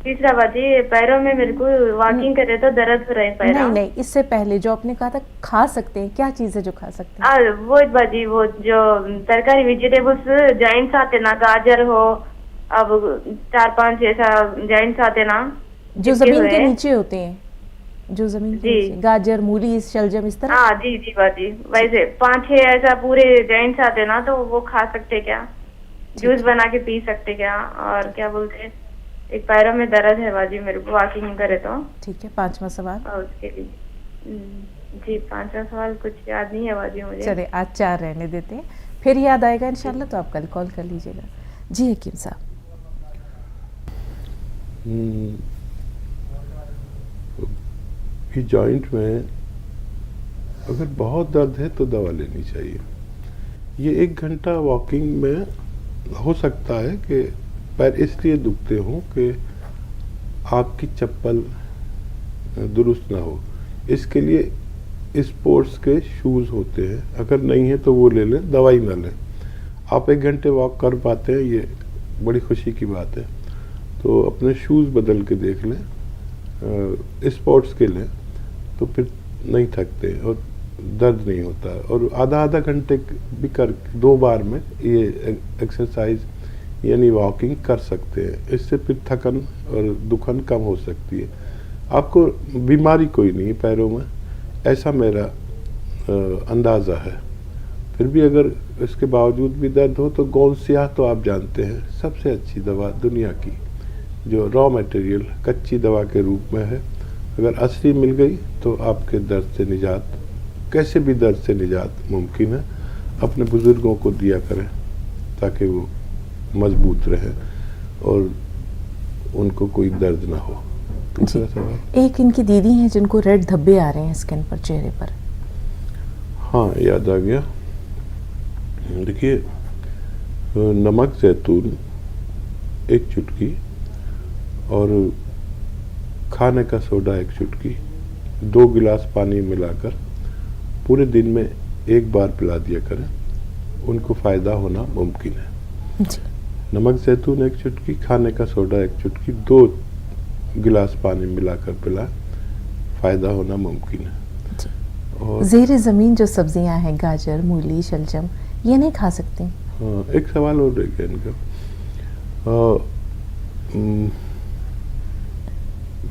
تیسرا باجی پیروں میں میرے کو واکنگ کرے تو درد ہو رہے ہیں پیروں. نہیں, اس سے پہلے جو آپ نے کہا تھا کھا سکتے ہیں, کیا چیز ہے جو کھا سکتے ہیں؟ وہ باجی وہ جو ترکاری ویجیٹیبلس جوائنٹس آتے نا, گاجر ہو, اب 4-5 ایسا جوائنٹس آتے نا جو زمین کے نیچے ہوتے ہیں, جو زمین کے نیچے, گاجر, مولی, شلجم, اس طرح. ہاں جی جی باجی, ویسے 5-6 ایسا پورے جوائنٹس آتے نا, تو وہ کھا سکتے کیا؟ جوس بنا کے پی سکتے کیا؟ اور کیا بولتے, ایک پیروں میں درد ہے باجی میرے کو واکنگ کرے تو. ٹھیک ہے, 5واں سوال. اور اس کے لیے جی 5واں سوال کچھ یاد نہیں ہے باجی مجھے. چلے آج 4 رہنے دیتے ہیں, پھر یاد آئے گا انشاءاللہ تو آپ کل کال کر لیجیے گا. جی حکیم صاحب. جوائنٹ میں اگر بہت درد ہے تو دوا لینی چاہیے. یہ 1 گھنٹہ واکنگ میں ہو سکتا ہے کہ پیر اس لیے دکھتے ہوں کہ آپ کی چپل درست نہ ہو. اس کے لیے اسپورٹس کے شوز ہوتے ہیں, اگر نہیں ہے تو وہ لے لیں, دوائی نہ لیں. آپ 1 گھنٹے واک کر پاتے ہیں, یہ بڑی خوشی کی بات ہے. تو اپنے شوز بدل کے دیکھ لیں, اسپورٹس کے لیں, تو پھر نہیں تھکتے اور درد نہیں ہوتا. اور آدھا گھنٹے بھی 2 بار میں یہ ایکسرسائز یعنی واکنگ کر سکتے ہیں. اس سے پھر تھکن اور دکھن کم ہو سکتی ہے. آپ کو بیماری کوئی نہیں پیروں میں, ایسا میرا اندازہ ہے. پھر بھی اگر اس کے باوجود بھی درد ہو تو گوند سیاہ تو آپ جانتے ہیں سب سے اچھی دوا دنیا کی, جو را میٹیریل کچی دوا کے روپ میں ہے. اگر اصلی مل گئی تو آپ کے درد سے نجات, کیسے بھی درد سے نجات ممکن ہے. اپنے بزرگوں کو دیا کریں تاکہ وہ مضبوط رہے اور ان کو کوئی درد نہ ہو. جی. ایک ان کی دیدی ہیں جن کو ریڈ دھبے آ رہے ہیں اسکن پر, چہرے پر. ہاں یاد آ گیا. دیکھیے, نمک زیتون 1 چٹکی اور کھانے کا سوڈا 1 چٹکی 2 گلاس پانی ملا کر پورے دن میں 1 بار پلا دیا کریں, ان کو فائدہ ہونا ممکن ہے. جی. نمک زیتون 1 چٹکی, کھانے کا سوڈا 1 چٹکی, 2 گلاس پانی ملا کر پلا, فائدہ ہونا ممکن ہے. جی. اور زیر زمین جو سبزیاں ہیں, گاجر, مولی, شلجم, یہ نہیں کھا سکتے؟ ہاں, ایک سوال اور رہ گیا ان کا.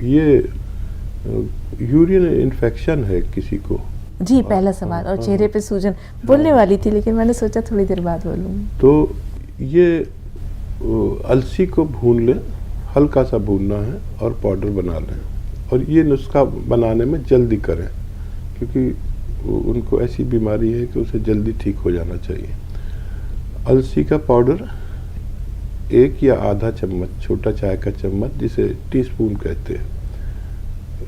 یہ یورین انفیکشن ہے کسی کو. جی پہلا سوال. اور چہرے پہ سوجن بولنے والی تھی لیکن میں نے سوچا تھوڑی دیر بعد بولوں. تو یہ السی کو بھون لیں, ہلکا سا بھوننا ہے اور پاؤڈر بنا لیں. اور یہ نسخہ بنانے میں جلدی کریں کیونکہ ان کو ایسی بیماری ہے کہ اسے جلدی ٹھیک ہو جانا چاہیے. السی کا پاؤڈر 1 یا آدھا چمچ, چھوٹا چائے کا چمچ جسے ٹی سپون کہتے ہیں,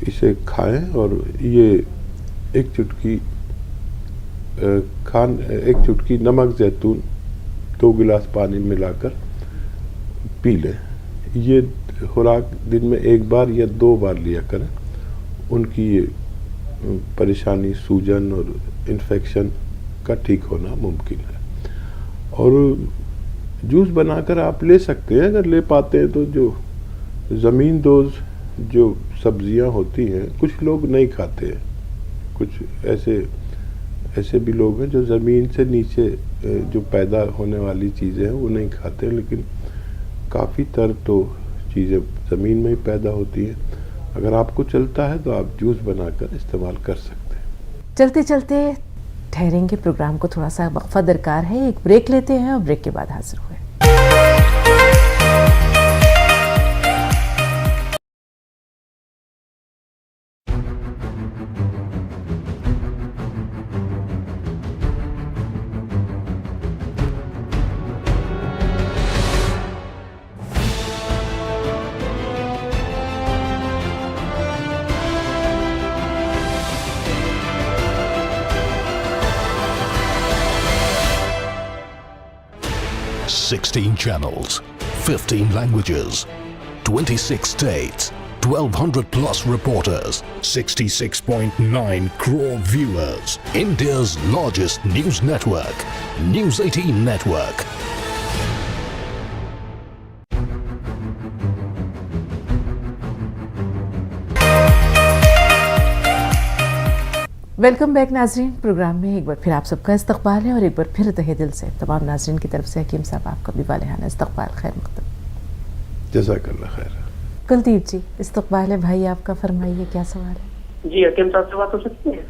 اسے کھائیں. اور یہ 1 چٹکی نمک زیتون 2 گلاس پانی ملا کر پی لیں. یہ خوراک دن میں 1 بار یا 2 بار لیا کریں. ان کی یہ پریشانی سوجن اور انفیکشن کا ٹھیک ہونا ممکن ہے. اور جوس بنا کر آپ لے سکتے ہیں اگر لے پاتے ہیں تو. جو زمین دوز جو سبزیاں ہوتی ہیں کچھ لوگ نہیں کھاتے ہیں, کچھ ایسے بھی لوگ ہیں جو زمین سے نیچے جو پیدا ہونے والی چیزیں ہیں وہ نہیں کھاتے، لیکن کافی تر تو چیزیں زمین میں ہی پیدا ہوتی ہیں. اگر آپ کو چلتا ہے تو آپ جوس بنا کر استعمال کر سکتے ہیں. چلتے چلتے ٹھہریں گے، پروگرام کو تھوڑا سا وقفہ درکار ہے، ایک بریک لیتے ہیں اور بریک کے بعد حاضر ہوئے. Sixteen channels, 15 languages, 26 states, 1,200 plus reporters, 66.9 crore viewers. India's largest news network, News 18 Network. Welcome back ناظرین. پروگرام میں ایک بار پھر آپ سب کا استقبال ہے، اور ایک بار پھر تہہ دل سے تمام ناظرین کی طرف سے حکیم صاحب آپ کا بھی والہانہ استقبال. خیر مقدم. جزاک اللہ خیر. کلدیپ جی، استقبال ہے بھائی آپ کا، فرمائیے کیا سوال ہے؟ جی حکیم صاحب سے بات ہو سکتی ہے؟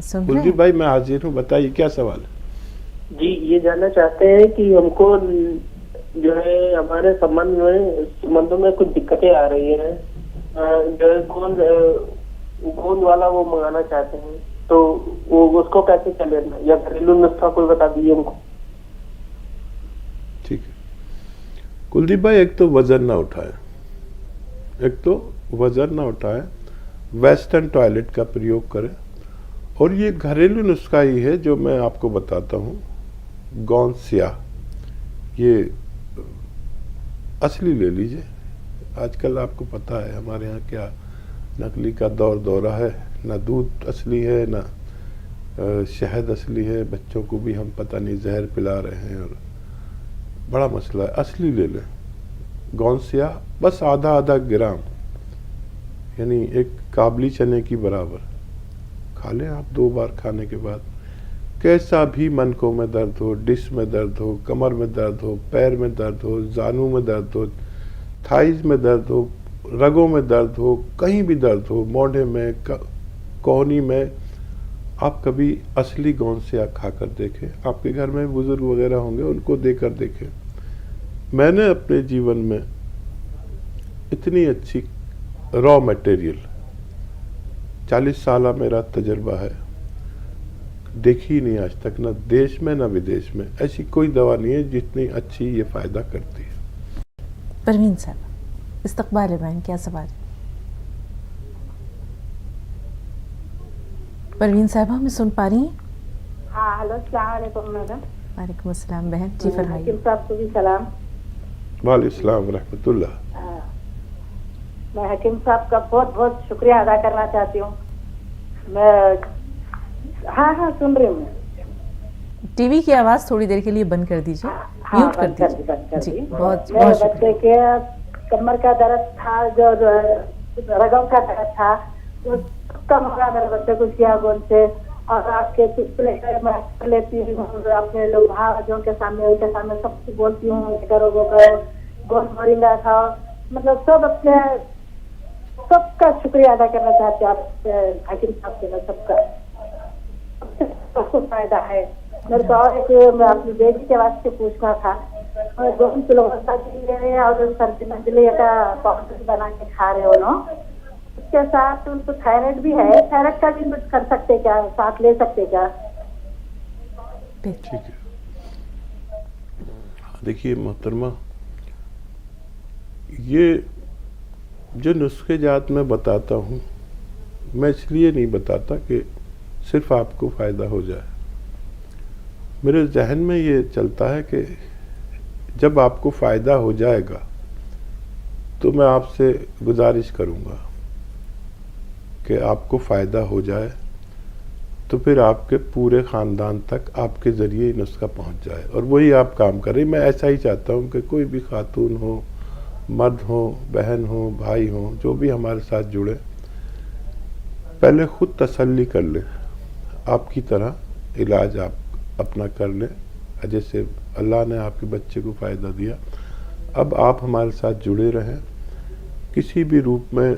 سن رہے کلدیپ ہیں؟ بھائی میں حاضر ہوں، بتائیے کیا سوال ہے. جی یہ جاننا چاہتے ہیں کہ ہم کو جو ہے ہمارے سمبندوں میں کچھ دقتیں آ رہی ہیں، جو ہے گوند والا وہ منگانا چاہتے ہیں، تو وہ اس کو کیسے چلے نا، یا گھریلو نسخہ کوئی بتا دیجیے ہم کو. ٹھیک ہے کلدیپ بھائی، ایک تو وزن نہ اٹھائیں، ویسٹرن ٹوائلٹ کا پریوگ کریں. اور یہ گھریلو نسخہ ہی ہے جو میں آپ کو بتاتا ہوں. گوند سیاہ یہ اصلی لے لیجئے. آج کل آپ کو پتہ ہے ہمارے ہاں کیا نقلی کا دورہ ہے، نہ دودھ اصلی ہے نہ شہد اصلی ہے. بچوں کو بھی ہم پتہ نہیں زہر پلا رہے ہیں، اور بڑا مسئلہ ہے. اصلی لے لیں گوند سیاہ، بس آدھا گرام، یعنی ایک کابلی چنے کی برابر کھا لیں آپ 2 بار کھانے کے بعد. کیسا بھی منکوں میں درد ہو، ڈسک میں درد ہو، کمر میں درد ہو، پیر میں درد ہو، زانوں میں درد ہو، تھائز میں درد ہو، رگوں میں درد ہو، کہیں بھی درد ہو، موڈے میں، کوہنی میں، آپ کبھی اصلی گوند سیاہ کھا کر دیکھیں. آپ کے گھر میں بزرگ وغیرہ ہوں گے، ان کو دے کر دیکھیں. میں نے اپنے جیون میں اتنی اچھی را میٹیریل، 40 سالہ میرا تجربہ ہے، دیکھی نہیں آج تک، نہ دیش میں نہ ودیش میں. ایسی کوئی دوا نہیں ہے جتنی اچھی یہ فائدہ کرتی ہے. پروین صاحب، استقبال ہے بہن، کیا سوال ہے؟ پروین صاحبہ ہمیں سن پا رہی ہیں؟ ہاں ہلو، السلام علیکم میڈم. وعلیکم السلام بہن جی، فرمائیے. حکیم صاحب کو بھی سلام. وعلیکم السلام ورحمۃ اللہ. میں حکیم صاحب کا بہت بہت شکریہ ادا کرنا چاہتی ہوں. میں ہاں سن رہی ہوں. ٹی وی کی آواز تھوڑی دیر کے لیے بند کر دیجیے، میوٹ کر دیجیے. جی بہت بہت بچے شکریہ. کے کمر کا درد تھا، جو رگوں کا درد تھا، وہ کم ہو رہا میرے بچے کو سیاہ گوند سے. اور آپ کے پچھلے میں کر لیتی ہوں، اپنے لوگ بھاجوں کے سامنے، ان کے سامنے سب کو بولتی ہوں کہ کرو وہ کرو، گوند مورنگا کھاؤ. مطلب سب کا شکریہ ادا کرنا چاہتے ہیں آپ حکیم صاحب کے، سب کو فائدہ ہے. میرے کو اور ایک اپنی بیٹی کے واسطے پوچھنا تھا. 2 کلو لے رہے ہیں اور سبزی مچھلی کا پاؤڈر بنا کے کھا رہے ہو نا. اس کے ساتھ ان کو تھائرائڈ بھی ہے، تھائرائڈ کا بھی کچھ کر سکتے کیا، ساتھ لے سکتے کیا؟ ٹھیک ہے. دیکھیے محترمہ، یہ جو نسخے جات میں بتاتا ہوں، میں اس لیے نہیں بتاتا کہ صرف آپ کو فائدہ ہو جائے. میرے ذہن میں یہ چلتا ہے کہ جب آپ کو فائدہ ہو جائے گا تو میں آپ سے گزارش کروں گا کہ آپ کو فائدہ ہو جائے تو پھر آپ کے پورے خاندان تک آپ کے ذریعے نسخہ پہنچ جائے، اور وہی آپ کام کریں. میں ایسا ہی چاہتا ہوں کہ کوئی بھی خاتون ہو، مرد ہو، بہن ہو، بھائی ہو، جو بھی ہمارے ساتھ جڑے، پہلے خود تسلی کر لیں. آپ کی طرح علاج آپ اپنا کر لیں، जैसे अल्लाह ने आपके बच्चे को फ़ायदा दिया, अब आप हमारे साथ जुड़े रहें, किसी भी रूप में,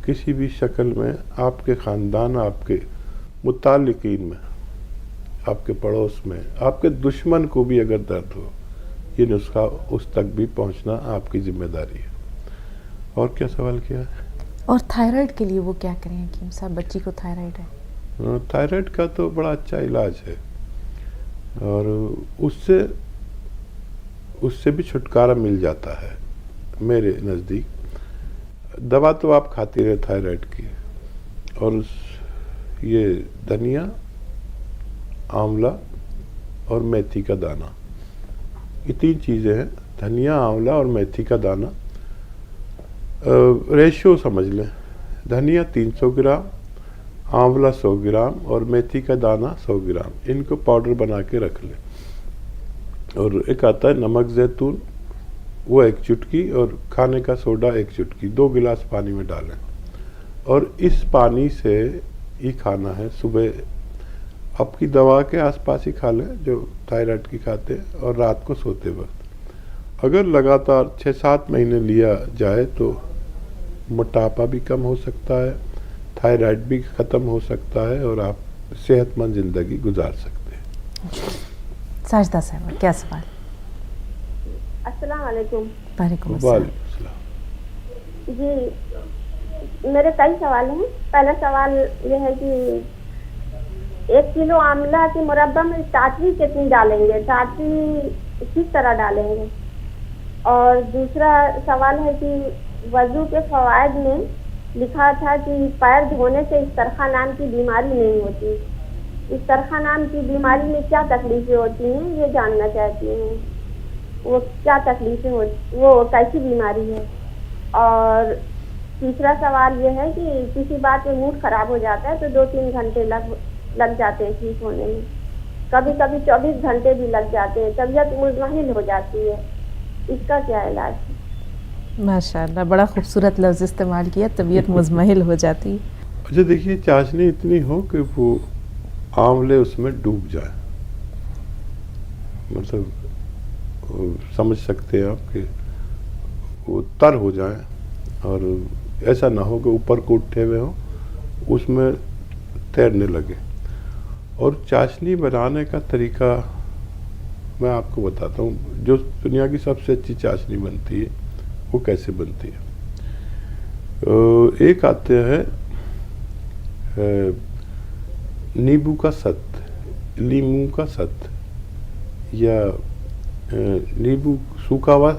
किसी भी शक्ल में, आपके ख़ानदान, आपके मुताल्लिकीन में, आपके पड़ोस में, आपके दुश्मन को भी अगर दर्द हो, ये नुस्खा उस तक भी पहुंचना आपकी जिम्मेदारी है। और क्या सवाल किया है? और थायराइड के लिए वो क्या करें हकीम साहब? बच्ची को थायराइड है। थायराइड का तो बड़ा अच्छा इलाज है और उससे भी छुटकारा मिल जाता है मेरे नज़दीक। दवा तो आप खाती रहे थायराइड की, और ये धनिया, आंवला और मेथी का दाना, ये 3 चीज़ें हैं। धनिया, आंवला और मेथी का दाना, रेशियो समझ लें, धनिया 300 ग्राम, आंवला 100 ग्राम और मेथी का दाना 100 ग्राम, इनको पाउडर बना के रख लें। और एक आता है नमक जैतून, वो 1 चुटकी, और खाने का सोडा 1 चुटकी, 2 गिलास पानी में डालें, और इस पानी से ही खाना है। सुबह आपकी दवा के आसपास ही खा लें जो थायराइड की खाते हैं, और रात को सोते वक्त। अगर लगातार 6-7 महीने लिया जाए तो मोटापा भी कम हो सकता है, थायराइड भी ख़त्म हो सकता है, और आप सेहतमंद ज़िंदगी गुजार सकते हैं। साजिदा साहब, क्या सवाल? अस्सलाम वालेकुम। वालेकुम अस्सलाम। जी, मेरे कई सवाल हैं। पहला सवाल ये है कि 1 किलो आंवला के मुरब्बा में टाटरी कितनी डालेंगे, टाटरी किस तरह डालेंगे? और दूसरा सवाल है कि वजू के फवायद में लिखा था कि पैर धोने से इस्तरखा नाम की बीमारी नहीं होती। इस्तरखा नाम की बीमारी में क्या तकलीफें होती हैं, ये जानना चाहती हूँ। वो क्या तकलीफें होती, वो कैसी बीमारी है? और तीसरा सवाल ये है कि किसी बात में मूड ख़राब हो जाता है तो 2-3 घंटे लग जाते हैं ठीक होने में, कभी कभी 24 घंटे भी लग जाते हैं, तबीयत मुज़महिल हो जाती है, इसका क्या इलाज है? माशाअल्लाह, बड़ा खूबसूरत लफ्ज़ इस्तेमाल किया, तबीयत मुज़महिल हो जाती है। अच्छा देखिए, चाशनी इतनी हो कि वो आंवले उसमें डूब जाए, मतलब समझ सकते हैं आप कि वो तर हो जाए, और ऐसा ना हो कि ऊपर को उठे हुए हो, उसमें तैरने लगे। और चाशनी बनाने का तरीका मैं आपको बताता हूँ। जो दुनिया की सबसे अच्छी चाशनी बनती है वो कैसे बनती है। एक आते हैं नींबू का सत, लीमू का सत, या नींबू, सूखा हुआ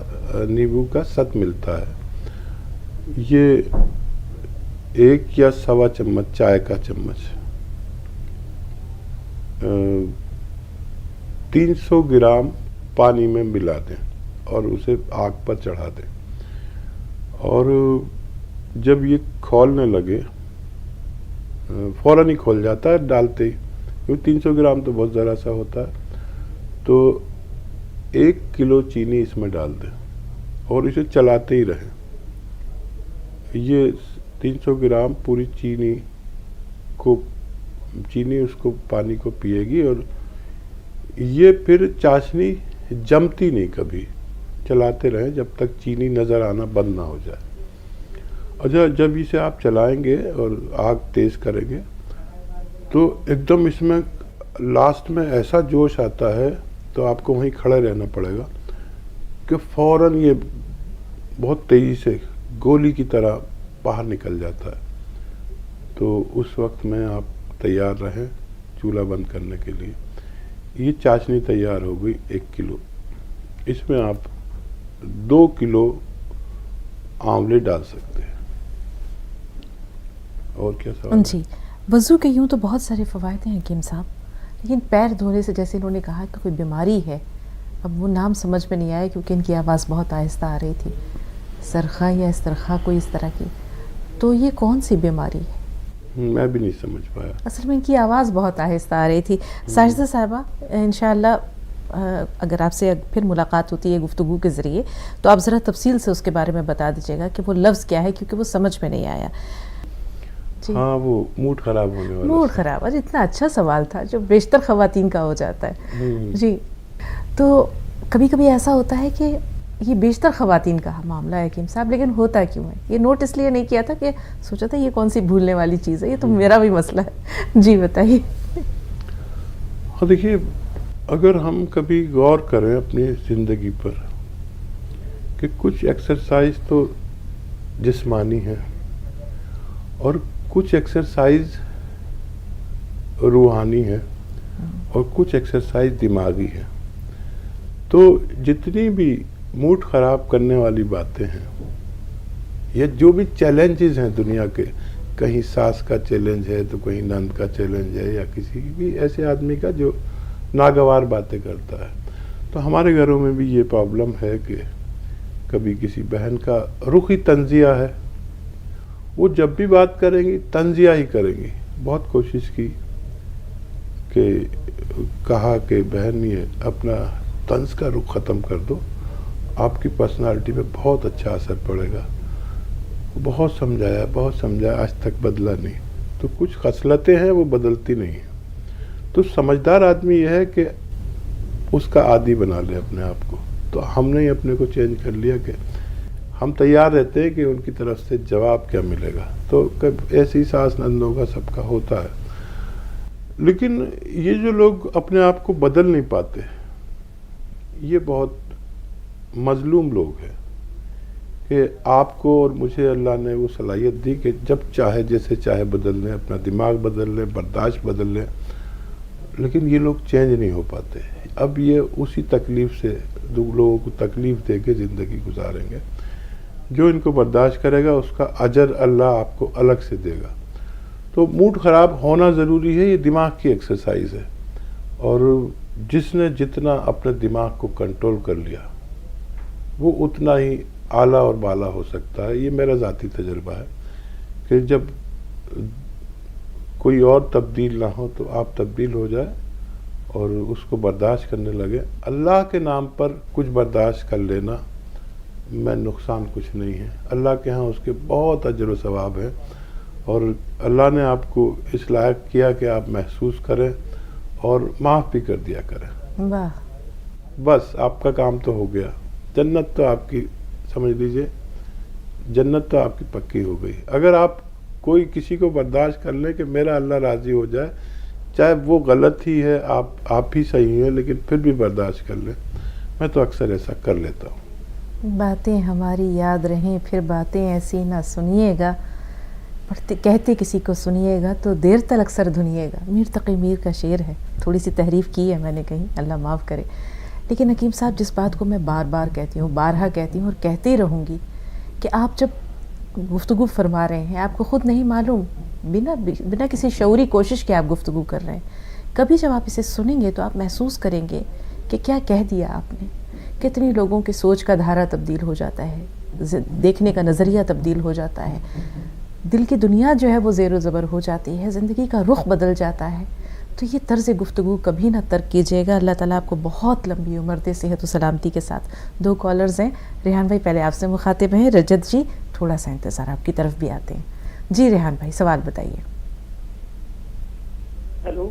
नींबू का सत मिलता है। ये 1 या 1.25 चम्मच, चाय का चम्मच, 300 ग्राम पानी में मिला दें और उसे आग पर चढ़ा दें। और जब ये खौलने लगे, फ़ौरन ही खोल जाता है डालते ही, क्योंकि 300 ग्राम तो बहुत ज़रा सा होता है, तो 1 किलो चीनी इसमें डाल दें और इसे चलाते ही रहें। ये 300 ग्राम पूरी चीनी उसको पानी को पिएगी, और ये फिर चाशनी जमती नहीं, कभी चलाते रहें जब तक चीनी नज़र आना बंद ना हो जाए। अच्छा, जब इसे आप चलाएंगे और आग तेज़ करेंगे तो एकदम इसमें लास्ट में ऐसा जोश आता है, तो आपको वहीं खड़े रहना पड़ेगा कि फ़ौरन ये बहुत तेज़ी से गोली की तरह बाहर निकल जाता है। तो उस वक्त में आप तैयार रहें चूल्हा बंद करने के लिए। ये चाशनी तैयार हो गई 1 किलो, इसमें आप 2 किलो आंवले डाल सकते हैं। और क्या सवाल? जी, वज़ू के यूँ तो बहुत सारे फ़वायद हैं हकीम साहब, लेकिन पैर धोने से, जैसे इन्होंने कहा कि कोई बीमारी है, अब वो नाम समझ में नहीं आया क्योंकि इनकी आवाज़ बहुत आहिस्ता आ रही थी, सरखा या इस्तरखा कोई इस तरह की, तो ये कौन सी बीमारी है? मैं भी नहीं समझ पाया, असल में इनकी आवाज़ बहुत आहिस्ता आ रही थी। साजिदा साहिबा, इंशाअल्लाह अगर आपसे फिर मुलाकात होती है गुफ्तगू के ज़रिए तो आप ज़रा तफसील से उसके बारे में बता दीजिएगा कि वो लफ्ज़ क्या है, क्योंकि वो समझ में नहीं आया। हाँ, वो मूड ख़राब होने वाला। मूड ख़राब, अरे इतना अच्छा सवाल था जो बेशतर ख़वातीन का हो जाता है। जी, تو کبھی کبھی ایسا ہوتا ہے کہ یہ بیشتر خواتین کا معاملہ ہے حکیم صاحب، لیکن ہوتا کیوں ہے؟ یہ نوٹ اس لیے نہیں کیا تھا کہ سوچا تھا یہ کون سی بھولنے والی چیز ہے، یہ تو میرا بھی مسئلہ ہے. جی بتائیے. ہاں دیکھیے، اگر ہم کبھی غور کریں اپنی زندگی پر کہ کچھ ایکسرسائز تو جسمانی ہے اور کچھ ایکسرسائز روحانی ہے اور کچھ ایکسرسائز دماغی ہے، تو جتنی بھی موڈ خراب کرنے والی باتیں ہیں یا جو بھی چیلنجز ہیں دنیا کے، کہیں ساس کا چیلنج ہے تو کہیں نند کا چیلنج ہے یا کسی بھی ایسے آدمی کا جو ناگوار باتیں کرتا ہے، تو ہمارے گھروں میں بھی یہ پرابلم ہے کہ کبھی کسی بہن کا رخ ہی تنزیہ ہے، وہ جب بھی بات کریں گی تنزیہ ہی کریں گی. بہت کوشش کی کہ کہا کہ بہن یہ اپنا طنز کا رخ ختم کر دو، آپ کی پرسنالٹی پہ بہت اچھا اثر پڑے گا. بہت سمجھایا آج تک بدلا نہیں. تو کچھ خصلتیں ہیں وہ بدلتی نہیں ہیں. تو سمجھدار آدمی یہ ہے کہ اس کا عادی بنا لے اپنے آپ کو. تو ہم نے اپنے کو چینج کر لیا کہ ہم تیار رہتے ہیں کہ ان کی طرف سے جواب کیا ملے گا. تو ایسی ساس نندوں کا سب کا ہوتا ہے. لیکن یہ جو لوگ اپنے آپ کو بدل نہیں پاتے، یہ بہت مظلوم لوگ ہیں کہ آپ کو اور مجھے اللہ نے وہ صلاحیت دی کہ جب چاہے جیسے چاہے بدل لیں، اپنا دماغ بدل لیں، برداشت بدل لیں، لیکن یہ لوگ چینج نہیں ہو پاتے. اب یہ اسی تکلیف سے لوگوں کو تکلیف دے کے زندگی گزاریں گے. جو ان کو برداشت کرے گا اس کا اجر اللہ آپ کو الگ سے دے گا. تو موڈ خراب ہونا ضروری ہے، یہ دماغ کی ایکسرسائز ہے، اور جس نے جتنا اپنے دماغ کو کنٹرول کر لیا وہ اتنا ہی اعلیٰ اور بالا ہو سکتا ہے. یہ میرا ذاتی تجربہ ہے کہ جب کوئی اور تبدیل نہ ہو تو آپ تبدیل ہو جائے اور اس کو برداشت کرنے لگے. اللہ کے نام پر کچھ برداشت کر لینا میں نقصان کچھ نہیں ہے. اللہ کے ہاں اس کے بہت اجر و ثواب ہے، اور اللہ نے آپ کو اس لائق کیا کہ آپ محسوس کریں اور معاف بھی کر دیا کریں. واہ، بس آپ کا کام تو ہو گیا. جنت تو آپ کی، سمجھ لیجئے جنت تو آپ کی پکی ہو گئی. اگر آپ کوئی کسی کو برداشت کر لیں کہ میرا اللہ راضی ہو جائے، چاہے وہ غلط ہی ہے، آپ ہی صحیح ہیں، لیکن پھر بھی برداشت کر لیں. میں تو اکثر ایسا کر لیتا ہوں. باتیں ہماری یاد رہیں، پھر باتیں ایسی نہ سنیے گا، کہتے کسی کو سنیے گا تو دیر تک اکثر دھنیے گا. میر تقی میر کا شعر ہے، تھوڑی سی تحریف کی ہے میں نے کہیں، اللہ معاف کرے. لیکن حکیم صاحب جس بات کو میں بار بار کہتی ہوں، بارہا کہتی ہوں اور کہتی رہوں گی، کہ آپ جب گفتگو فرما رہے ہیں آپ کو خود نہیں معلوم، بنا کسی شعوری کوشش کے آپ گفتگو کر رہے ہیں. کبھی جب آپ اسے سنیں گے تو آپ محسوس کریں گے کہ کیا کہہ دیا آپ نے. کتنی لوگوں کی سوچ کا دھارا تبدیل ہو جاتا ہے، دیکھنے کا نظریہ تبدیل ہو جاتا ہے، دل کی دنیا جو ہے وہ زیر و زبر ہو جاتی ہے، زندگی کا رخ بدل جاتا ہے. تو یہ طرز گفتگو کبھی نہ ترک کیجیے گا. اللہ تعالیٰ آپ کو بہت لمبی عمر دے، صحت و سلامتی کے ساتھ. 2 کالرز ہیں. ریحان بھائی پہلے آپ سے مخاطب ہیں. رجت جی تھوڑا سا انتظار، آپ کی طرف بھی آتے ہیں. جی ریحان بھائی سوال بتائیے. ہیلو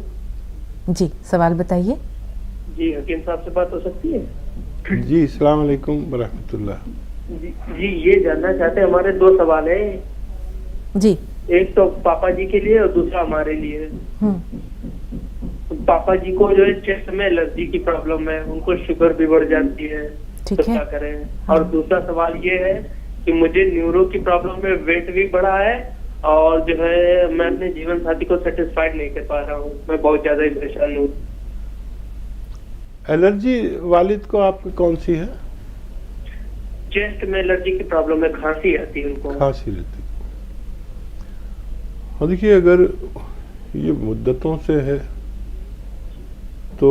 جی سوال بتائیے. جی حکیم صاحب سے بات ہو سکتی ہے؟ جی السلام علیکم ورحمۃ اللہ. جی یہ جاننا چاہتے ہیں، ہمارے 2 سوال ہیں. جی ایک تو پاپا جی کے لیے اور دوسرا ہمارے لیے. پاپا جی کو جو ہے چیسٹ میں الرجی کی پرابلم ہے، ان کو شوگر بھی بڑھ جاتی ہے، تو کیا کریں؟ اور دوسرا سوال یہ ہے کہ مجھے نیورو کی پرابلم میں ویٹ بھی بڑھا ہے، اور جو ہے میں اپنے جیون ساتھی کو سیٹسفائیڈ نہیں کر پا رہا ہوں. میں بہت زیادہ ہی پریشان ہوں. الرجی والد کو آپ کی کون سی ہے؟ چیسٹ میں الرجی کی پرابلم ہے، کھانسی آتی ہے ان کو. کھانسی رہتی. اور دیکھیے اگر یہ مدتوں سے ہے تو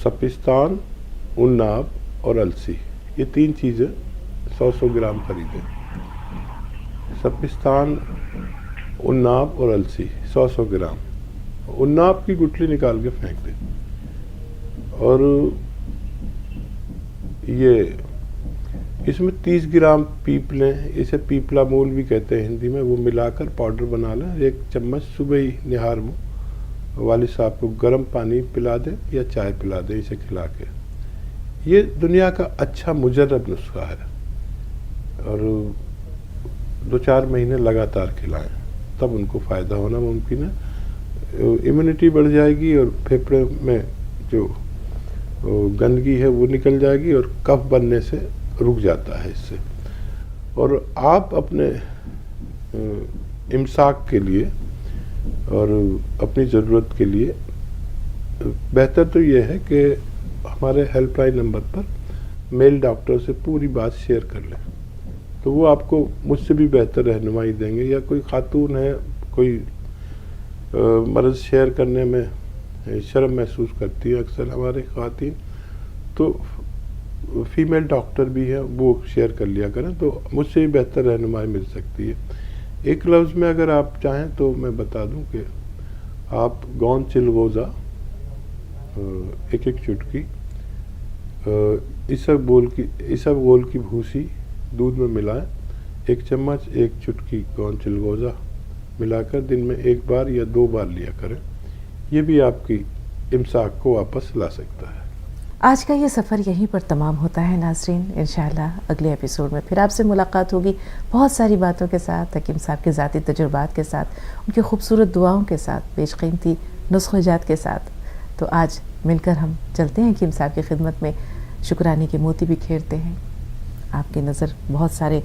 سپستان، عناب اور السی، یہ 3 چیزیں 100 گرام خریدیں. سپستان، عناب اور السی 100 گرام. عناب کی گٹلی نکال کے پھینک دیں، اور یہ اس میں 30 گرام پیپ لیں. اسے پیپلا مول بھی کہتے ہیں ہندی میں. وہ ملا کر پاؤڈر بنا لیں. 1 چمچ صبح ہی نہار میں والد صاحب کو گرم پانی پلا دیں یا چائے پلا دیں اسے کھلا کے. یہ دنیا کا اچھا مجرب نسخہ ہے اور 2-4 مہینے لگاتار کھلائیں تب ان کو فائدہ ہونا ممکن ہے. امیونٹی بڑھ جائے گی اور پھیپھڑے میں جو گندگی ہے وہ نکل جائے گی اور کف بننے سے رک جاتا ہے اس سے. اور آپ اپنے امساک کے لیے اور اپنی ضرورت کے لیے بہتر تو یہ ہے کہ ہمارے ہیلپ لائن نمبر پر میل ڈاکٹر سے پوری بات شیئر کر لیں تو وہ آپ کو مجھ سے بھی بہتر رہنمائی دیں گے. یا کوئی خاتون ہے کوئی مرض شیئر کرنے میں شرم محسوس کرتی ہے اکثر ہمارے خواتین, تو فیمیل ڈاکٹر بھی ہیں وہ شیئر کر لیا کریں تو مجھ سے بھی بہتر رہنمائی مل سکتی ہے. ایک لفظ میں اگر آپ چاہیں تو میں بتا دوں کہ آپ گون چلغوزہ 1 چٹکی اسبغول کی بھوسی دودھ میں ملائیں, 1 چمچ 1 چٹکی گون چلغوزہ ملا کر دن میں 1 بار یا 2 بار لیا کریں. یہ بھی آپ کی امساک کو واپس لا سکتا ہے. آج کا یہ سفر یہیں پر تمام ہوتا ہے ناظرین. انشاءاللہ اگلے ایپیسوڈ میں پھر آپ سے ملاقات ہوگی بہت ساری باتوں کے ساتھ, حکیم صاحب کے ذاتی تجربات کے ساتھ, ان کی خوبصورت دعاؤں کے ساتھ, بیش قیمتی نسخ جات کے ساتھ. تو آج مل کر ہم چلتے ہیں حکیم صاحب کی خدمت میں, شکرانے کے موتی بھی کھیرتے ہیں. آپ کی نظر بہت سارے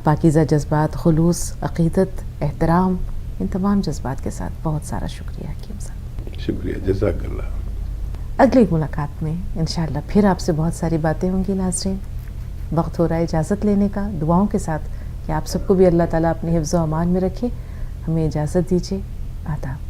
پاکیزہ جذبات, خلوص, عقیدت, احترام, ان تمام جذبات کے ساتھ بہت سارا شکریہ حکیم صاحب. شکریہ, جزاک اللہ. اگلی ملاقات میں انشاءاللہ پھر آپ سے بہت ساری باتیں ہوں گی ناظرین. وقت ہو رہا ہے اجازت لینے کا, دعاؤں کے ساتھ کہ آپ سب کو بھی اللہ تعالیٰ اپنے حفظ و امان میں رکھے. ہمیں اجازت دیجیے. آداب.